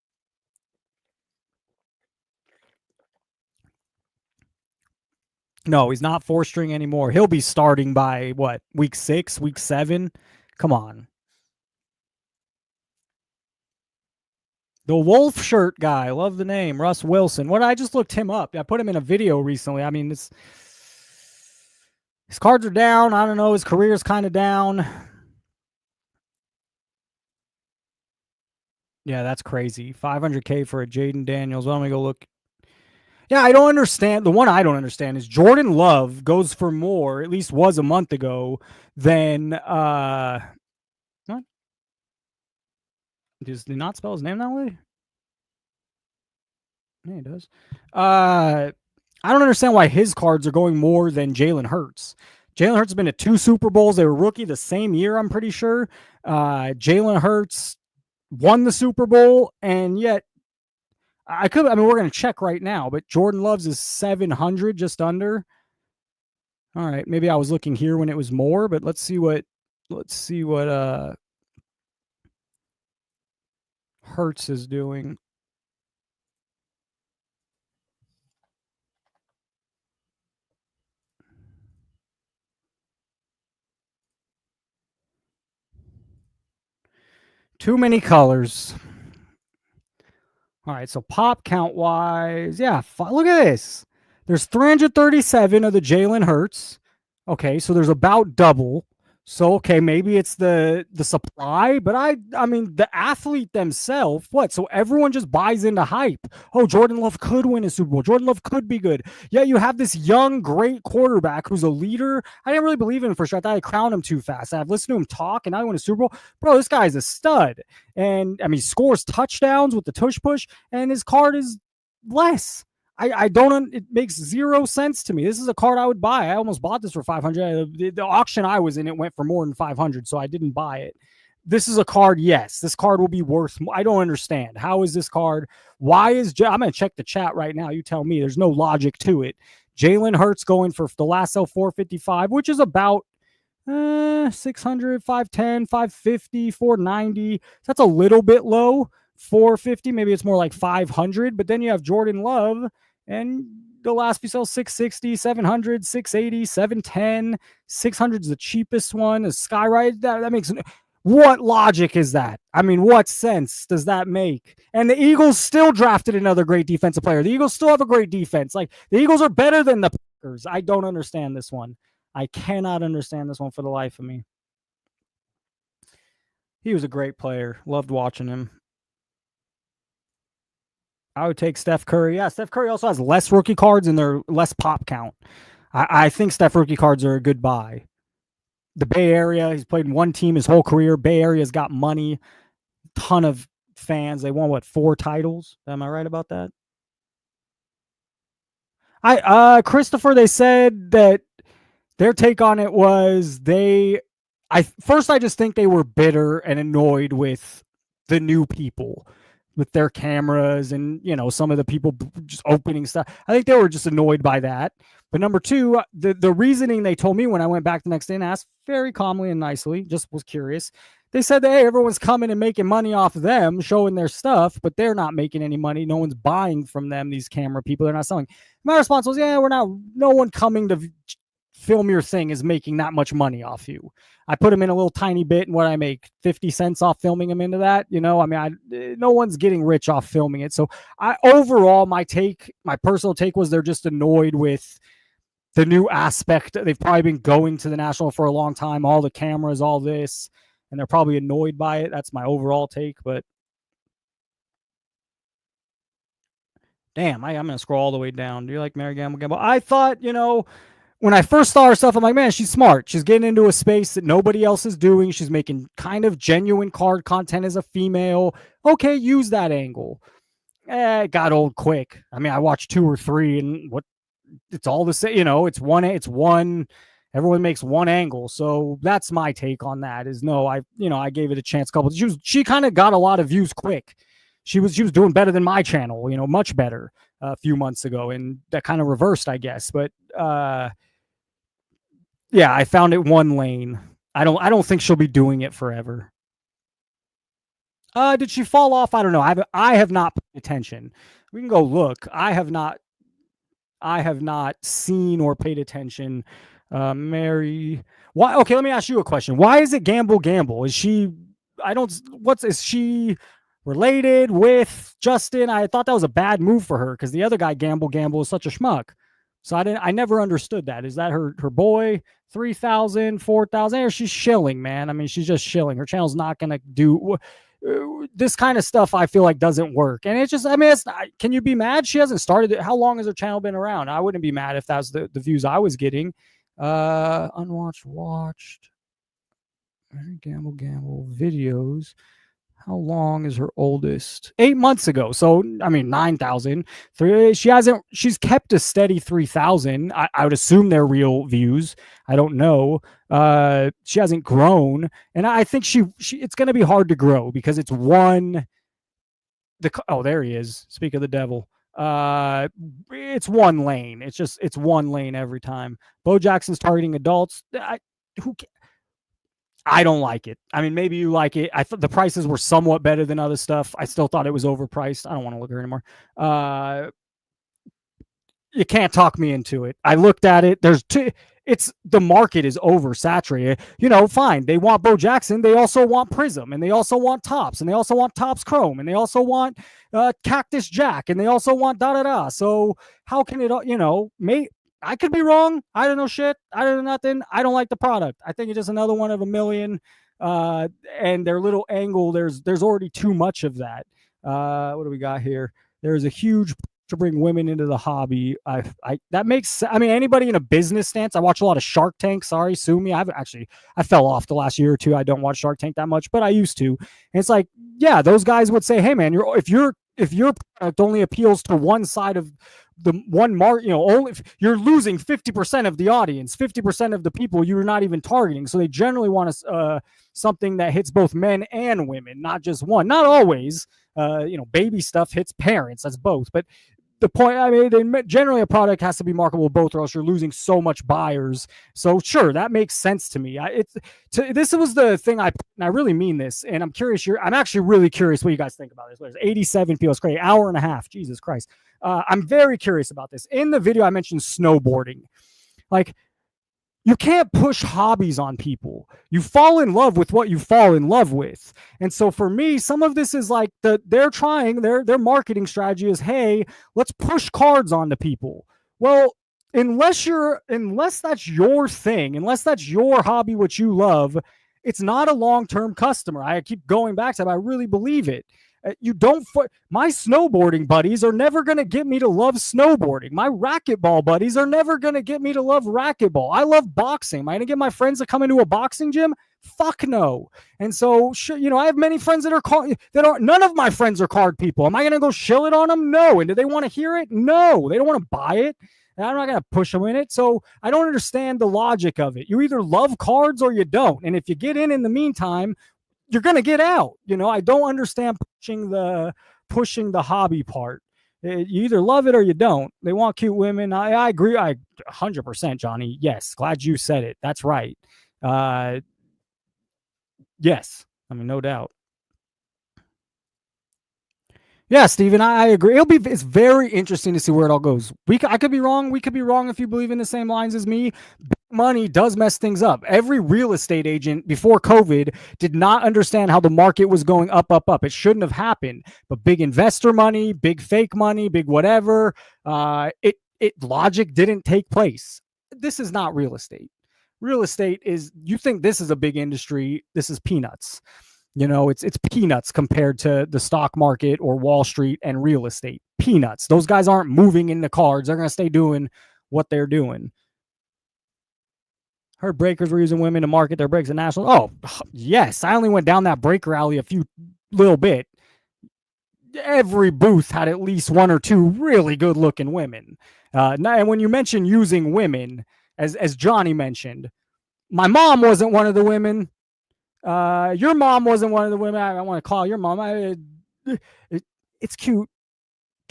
No, he's not 4-string anymore. He'll be starting by what, week 6, week 7? Come on. The Wolf shirt guy. Love the name. Russ Wilson. I just looked him up. I put him in a video recently. I mean, his cards are down. I don't know. His career's kind of down. Yeah, that's crazy. $500K for a Jaden Daniels. Why don't we go look? Yeah, I don't understand. The one I don't understand is Jordan Love goes for more, at least was a month ago, than what? Does he not spell his name that way? Yeah, he does. I don't understand why his cards are going more than Jalen Hurts. Jalen Hurts has been to 2 Super Bowls. They were rookie the same year, I'm pretty sure. Jalen Hurts won the Super Bowl, and yet we're going to check right now, but Jordan Love's is 700, just under. All right, maybe I was looking here when it was more, but let's see what Hurts is doing. Too many colors. All right, so pop count wise, yeah, look at this. There's 337 of the Jalen Hurts. Okay, so there's about double. So okay, maybe it's the supply, but I mean the athlete themselves. What? So everyone just buys into hype. Oh, Jordan Love could win a Super Bowl. Jordan Love could be good. Yeah, you have this young, great quarterback who's a leader. I didn't really believe in him for sure. I thought I crowned him too fast. I've listened to him talk, and now he won a Super Bowl. Bro, this guy's a stud. And I mean, he scores touchdowns with the tush push, and his card is less. I don't. It makes zero sense to me. This is a card I would buy. I almost bought this for 500. The auction I was in, it went for more than 500, so I didn't buy it. This is a card. Yes, this card will be worth. I don't understand. How is this card? Why is I'm going to check the chat right now. You tell me. There's no logic to it. Jalen Hurts going for the last sale 455, which is about 600, 510, 550, 490. So that's a little bit low. 450, maybe it's more like 500. But then you have Jordan Love. And the last few sales 660, 700, 680, 710, 600 is the cheapest one. Is Skyride that makes what logic is that? I mean, what sense does that make? And the Eagles still drafted another great defensive player. The Eagles still have a great defense. Like the Eagles are better than the Packers. I don't understand this one. I cannot understand this one for the life of me. He was a great player. Loved watching him. I would take Steph Curry. Yeah, Steph Curry also has less rookie cards and they're less pop count. I think Steph rookie cards are a good buy. The Bay Area, he's played in one team his whole career. Bay Area's got money, ton of fans. They won, 4 titles? Am I right about that? Christopher, they said that their take on it was I just think they were bitter and annoyed with the new people. With their cameras and, some of the people just opening stuff. I think they were just annoyed by that. But number 2, the reasoning they told me when I went back the next day and asked very calmly and nicely, just was curious. They said that, hey, everyone's coming and making money off of them, showing their stuff, but they're not making any money. No one's buying from them, these camera people. They're not selling. My response was, no one coming to film your thing is making that much money off you. I put them in a little tiny bit, and what I make 50 cents off filming them into that. No one's getting rich off filming it. So overall, my personal take was they're just annoyed with the new aspect. They've probably been going to the National for a long time, all the cameras, all this, and they're probably annoyed by it. That's my overall take, but damn, I'm going to scroll all the way down. Do you like Mary Gamble? I thought, when I first saw her stuff, I'm like, man, she's smart. She's getting into a space that nobody else is doing. She's making kind of genuine card content as a female. Okay, use that angle. It got old quick. I mean, I watched 2 or 3 and it's all the same, it's one, everyone makes one angle. So that's my take on that is no, I gave it a chance. She kind of got a lot of views quick. She was doing better than my channel, much better a few months ago. And that kind of reversed, I guess. But, yeah, I found it one lane. I don't think she'll be doing it forever. Did she fall off? I don't know. I have not paid attention. We can go look. I have not seen or paid attention. Mary, why? Okay, let me ask you a question. Why is it gamble? Is she? Is she related with Justin? I thought that was a bad move for her because the other guy gamble is such a schmuck. So I never understood that. Is that her boy? 3,000, 4,000, or she's shilling, man. I mean, she's just shilling. Her channel's not going to do this kind of stuff. I feel like doesn't work. And it's just, I mean, can you be mad? She hasn't started it. How long has her channel been around? I wouldn't be mad if that's the views I was getting. Unwatched, watched. Gamble videos. How long is her oldest? 8 months ago. So, I mean, 9,000. She's kept a steady 3,000. I would assume they're real views. I don't know. She hasn't grown. And I think it's going to be hard to grow because it's one. There he is. Speak of the devil. It's one lane. It's one lane every time. Bo Jackson's targeting adults. I don't like it. I mean, maybe you like it. I thought the prices were somewhat better than other stuff. I still thought it was overpriced. I don't want to look at it anymore. You can't talk me into it. I looked at it. it's the market is oversaturated. You know, fine. They want Bo Jackson. They also want Prism, and they also want Tops, and they also want Tops Chrome, and they also want Cactus Jack, and they also want da da da. So how can it, you know, I could be wrong. I don't know shit. I don't know nothing. I don't like the product. I think it's just another one of a million. And their little angle, there's already too much of that. What do we got here? There's a huge to bring women into the hobby. That makes, I mean, anybody in a business stance. I watch a lot of Shark Tank. Sorry, sue me. I fell off the last year or two. I don't watch Shark Tank that much, but I used to. And it's like, yeah, those guys would say, hey man, if your product only appeals to one side of the one market, you know, only if you're losing 50% of the audience, 50% of the people you're not even targeting. So they generally want something that hits both men and women, not just one. Not always. You know, baby stuff hits parents. That's both. But the point, I mean, generally a product has to be marketable both, or else you're losing so much buyers. So sure, that makes sense to me. This was the thing I really mean this, and I'm curious. I'm actually really curious what you guys think about this. There's 87 people. It's great. Hour and a half. Jesus Christ. I'm very curious about this. In the video, I mentioned snowboarding. Like, you can't push hobbies on people. You fall in love with what you fall in love with. And so for me, some of this is like they're trying, their marketing strategy is, hey, let's push cards onto people. Well, unless that's your thing, unless that's your hobby, what you love, it's not a long-term customer. I keep going back to that. I really believe it. My snowboarding buddies are never going to get me to love snowboarding. My racquetball buddies are never going to get me to love racquetball. I love boxing. Am I going to get my friends to come into a boxing gym? Fuck no. And so, you know, I have many friends none of my friends are card people. Am I going to go shill it on them? No. And do they want to hear it? No. They don't want to buy it. And I'm not going to push them in it. So I don't understand the logic of it. You either love cards or you don't. And if you get in the meantime, you're going to get out. You know, I don't understand pushing the hobby part. You either love it or you don't. They want cute women. I agree. 100%, Johnny. Yes. Glad you said it. That's right. Yes. I mean, no doubt. Yeah, Steven, I agree. It's very interesting to see where it all goes. I could be wrong. We could be wrong if you believe in the same lines as me. Big money does mess things up. Every real estate agent before COVID did not understand how the market was going up, up, up. It shouldn't have happened. But big investor money, big fake money, big whatever, logic didn't take place. This is not real estate. Real estate is, you think this is a big industry, this is peanuts. You know, it's peanuts compared to the stock market or Wall Street and real estate. Peanuts. Those guys aren't moving in the cards. They're going to stay doing what they're doing. Heard breakers were using women to market their breaks at national. Oh, yes. I only went down that breaker alley a little bit. Every booth had at least one or two really good looking women. And when you mention using women, as Johnny mentioned, my mom wasn't one of the women. Your mom wasn't one of the women. I don't want to call your mom. It's cute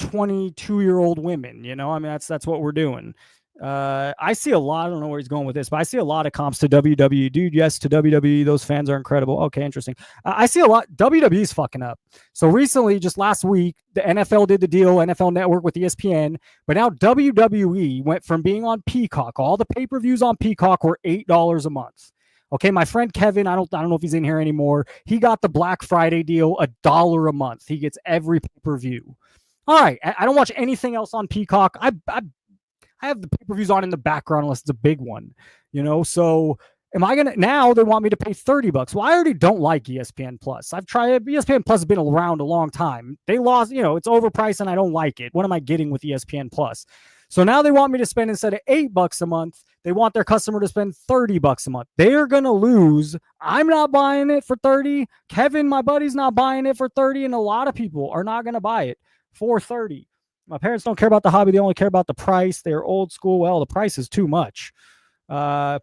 22-year-old women, you know. I mean, that's what we're doing. I see a lot. I don't know where he's going with this, but I see a lot of comps to WWE. Dude, yes, to WWE. Those fans are incredible. Okay, interesting. I see a lot. WWE's fucking up. So recently, just last week, the NFL did the deal, NFL Network with ESPN, but now WWE went from being on Peacock. All the pay-per-views on Peacock were $8 a month. Okay, my friend Kevin, I don't know if he's in here anymore. He got the Black Friday deal, $1 a month. He gets every pay-per-view. All right, I don't watch anything else on Peacock. I have the pay-per-views on in the background unless it's a big one, you know. So now they want me to pay $30. Well, I already don't like ESPN Plus. I've tried it. ESPN Plus has been around a long time. They lost, you know, it's overpriced and I don't like it. What am I getting with ESPN Plus? So now they want me to spend, instead of $8 a month, they want their customer to spend $30 a month. They're going to lose. I'm not buying it for $30. Kevin, my buddy's not buying it for $30. And a lot of people are not going to buy it for $30. My parents don't care about the hobby. They only care about the price. They're old school. Well, the price is too much.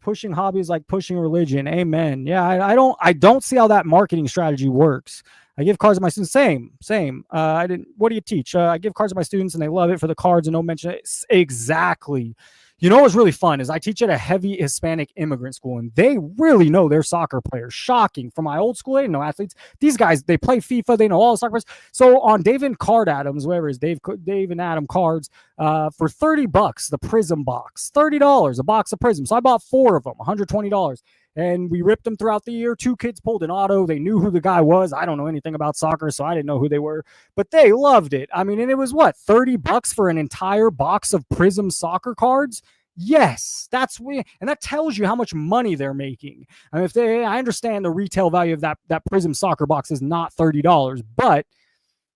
Pushing hobbies like pushing religion. Amen. Yeah, I don't see how that marketing strategy works. I give cards to my students. Same. What do you teach? I give cards to my students and they love it for the cards and no mention. Exactly. You know what's really fun is I teach at a heavy Hispanic immigrant school, and they really know their soccer players. Shocking. From my old school, they didn't know athletes. These guys, they play FIFA. They know all the soccer players. So on David Card Adams, whatever it is, Dave and Adam cards, for $30, the Prism box, $30 a box of Prism. So I bought 4 of them, $120. And we ripped them throughout the year. 2 kids pulled an auto. They knew who the guy was. I don't know anything about soccer, so I didn't know who they were, but they loved it. I mean, and it was what, $30 for an entire box of Prism soccer cards? Yes, that's weird. And that tells you how much money they're making. I mean, I understand the retail value of that Prism soccer box is not $30, but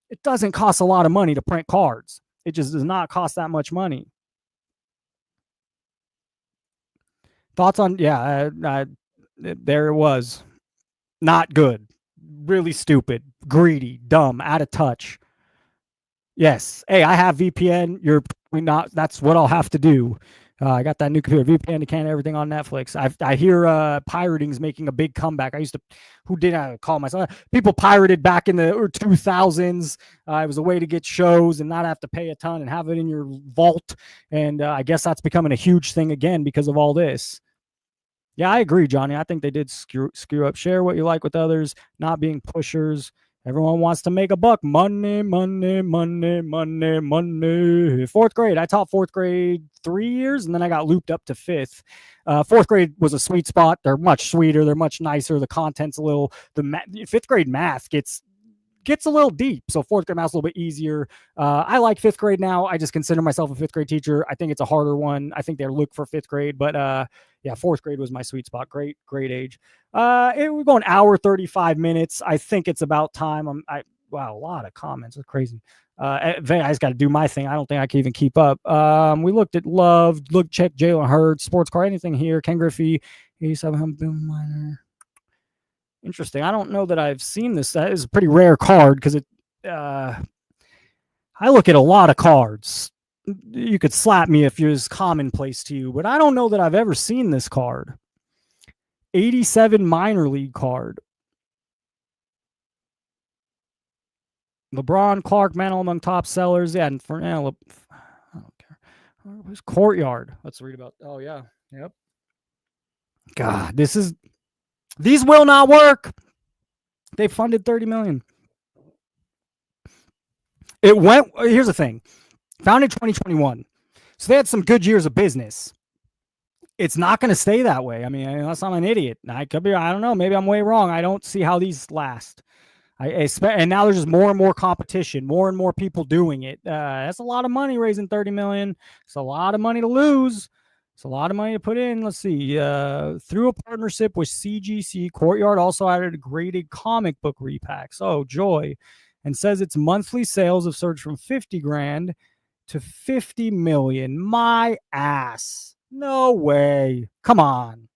it doesn't cost a lot of money to print cards. It just does not cost that much money. Thoughts on, there it was. Not good. Really stupid. Greedy. Dumb. Out of touch. Yes. Hey, I have VPN. You're not. That's what I'll have to do. I got that new computer, VPN to can everything on Netflix. I hear pirating's making a big comeback. I used to, who did I call myself? People pirated back in the 2000s. It was a way to get shows and not have to pay a ton and have it in your vault. And I guess that's becoming a huge thing again because of all this. Yeah, I agree, Johnny. I think they did screw up. Share what you like with others, not being pushers. Everyone wants to make a buck. Money, money, money, money, money. 4th grade. I taught 4th grade 3 years, and then I got looped up to 5th. 4th grade was a sweet spot. They're much sweeter. They're much nicer. The content's a little. The 5th grade math gets a little deep. So 4th grade math's a little bit easier. I like 5th grade now. I just consider myself a 5th grade teacher. I think it's a harder one. I think they look for 5th grade, but yeah, 4th grade was my sweet spot. Great age. We're going hour 35 minutes. I think it's about time. Wow, a lot of comments. It's crazy. I just got to do my thing. I don't think I can even keep up. We looked at Love. Check Jalen Hurts, sports car, anything here. Ken Griffey, 87 Boom Miner. Interesting. I don't know that I've seen this. That is a pretty rare card because I look at a lot of cards. You could slap me if it's commonplace to you, but I don't know that I've ever seen this card. 87 minor league card. LeBron, Clark, Mantle among top sellers. Yeah, and for I don't care. Where's Courtyard? Let's read about. Oh yeah, yep. God, these will not work. They funded $30 million. Here's the thing. Founded 2021. So they had some good years of business. It's not going to stay that way. I mean, unless I'm an idiot. I could be, I don't know. Maybe I'm way wrong. I don't see how these last. And now there's just more and more competition, more and more people doing it. That's a lot of money, raising $30 million. It's a lot of money to lose. It's a lot of money to put in. Let's see. Through a partnership with CGC, Courtyard also added a graded comic book repacks. Oh, joy. And says its monthly sales have surged from 50 grand to 50 million. My ass. No way. Come on.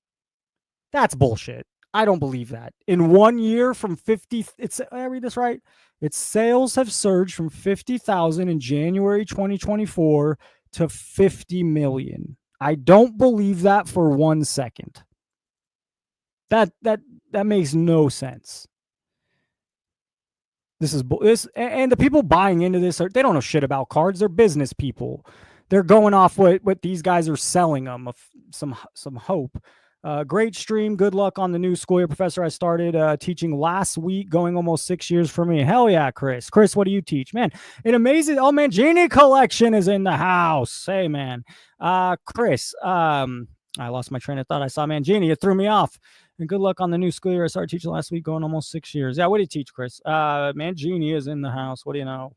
That's bullshit. I don't believe that. In 1 year from 50, I read this right. Its sales have surged from 50,000 in January 2024 to 50 million. I don't believe that for 1 second. That makes no sense. This and the people buying into this they don't know shit about cards. They're business people. They're going off what these guys are selling them of some hope. Great stream. Good luck on the new school year, Professor. I started teaching last week, going almost 6 years for me. Hell yeah, Chris. Chris, what do you teach? Man, it amazing. Oh, man, Genie Collection is in the house. Hey, man. Chris, I lost my train of thought. I saw Mangini. It threw me off. And good luck on the new school year. I started teaching last week, going almost 6 years. Yeah, what do you teach, Chris? Mangini is in the house. What do you know?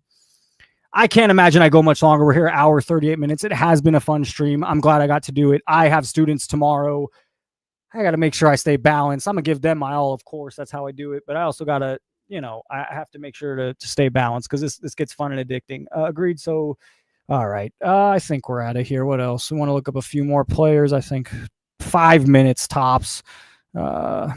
I can't imagine I go much longer. We're here an hour, 38 minutes. It has been a fun stream. I'm glad I got to do it. I have students tomorrow. I got to make sure I stay balanced. I'm going to give them my all, of course. That's how I do it. But I also got to, I have to make sure to stay balanced because this gets fun and addicting. Agreed. So, all right. I think we're out of here. What else? We want to look up a few more players. I think 5 minutes tops. DeAndre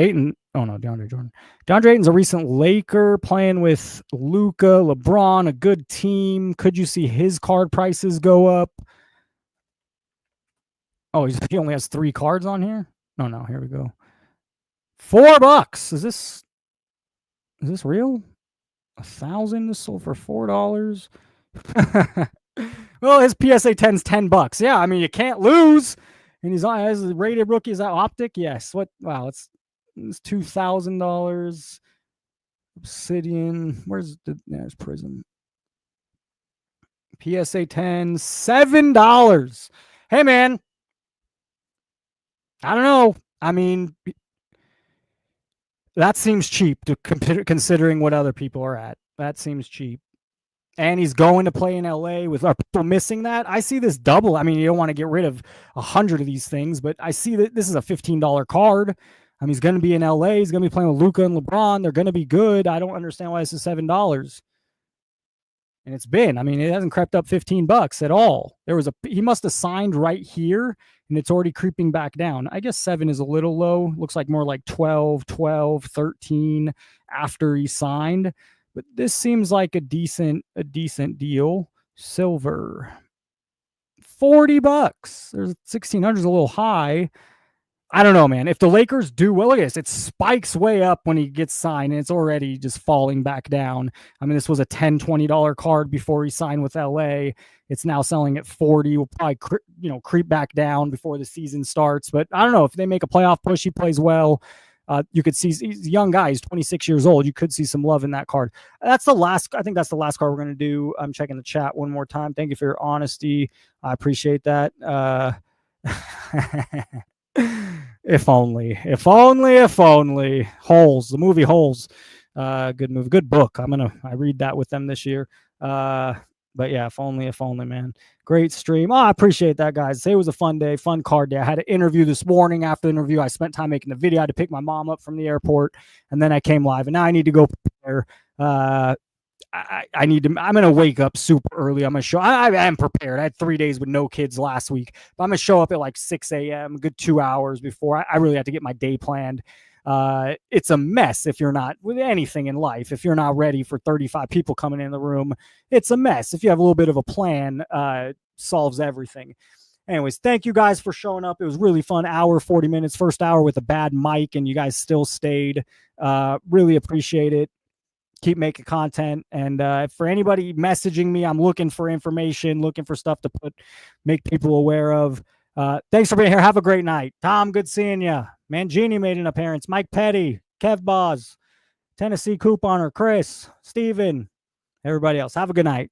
Ayton. Oh, no, DeAndre Jordan. DeAndre Ayton's a recent Laker playing with Luka, LeBron, a good team. Could you see his card prices go up? Oh, he only has 3 cards on here? No, here we go. $4. Is this real? 1,000 this sold for $4. Well, his PSA 10's $10. Yeah, I mean, you can't lose. And he's on as a rated rookie. Is that Optic? Yes. What? Wow, it's $2,000. Obsidian. There's Prism. PSA 10, $7. Hey, man. I don't know. I mean, that seems cheap considering what other people are at. That seems cheap. And he's going to play in LA with, are people missing that? I see this double. I mean, you don't want to get rid of 100 of these things, but I see that this is a $15 card. I mean, he's going to be in LA. He's going to be playing with Luka and LeBron. They're going to be good. I don't understand why this is $7. And it's been, I mean, it hasn't crept up $15 at all. He must have signed right here and it's already creeping back down. I guess 7 is a little low. Looks like more like 12, 13 after he signed. But this seems like a decent deal. Silver, $40. There's 1,600 is a little high. I don't know, man. If the Lakers do well, look at this. It spikes way up when he gets signed, and it's already just falling back down. I mean, this was a $10, $20 card before he signed with LA. It's now selling at 40. Will probably creep back down before the season starts. But I don't know if they make a playoff push. He plays well. You could see he's a young guy. He's 26 years old. You could see some love in that card. That's the last. I think that's the last card we're going to do. I'm checking the chat one more time. Thank you for your honesty. I appreciate that. If only. Holes, the movie Holes. Good movie, good book. I read that with them this year. But yeah, if only, man. Great stream. I appreciate that, guys. It was a fun day, fun card day. I had an interview this morning. After the interview, I spent time making the video. I had to pick my mom up from the airport, and then I came live. And now I need to go prepare. I'm going to wake up super early. I'm going to show. I am prepared. I had 3 days with no kids last week, but I'm going to show up at like 6 a.m., a good 2 hours before. I really have to get my day planned. It's a mess if you're not with anything in life. If you're not ready for 35 people coming in the room, it's a mess. If you have a little bit of a plan, solves everything. Anyways, thank you guys for showing up. It was really fun. Hour, 40 minutes, first hour with a bad mic, and you guys still stayed. Really appreciate it. Keep making content. And for anybody messaging me, I'm looking for information, looking for stuff to make people aware of. Thanks for being here. Have a great night. Tom, good seeing you. Mangini made an appearance. Mike Petty, Kev Boz, Tennessee Couponer, Chris, Steven, everybody else. Have a good night.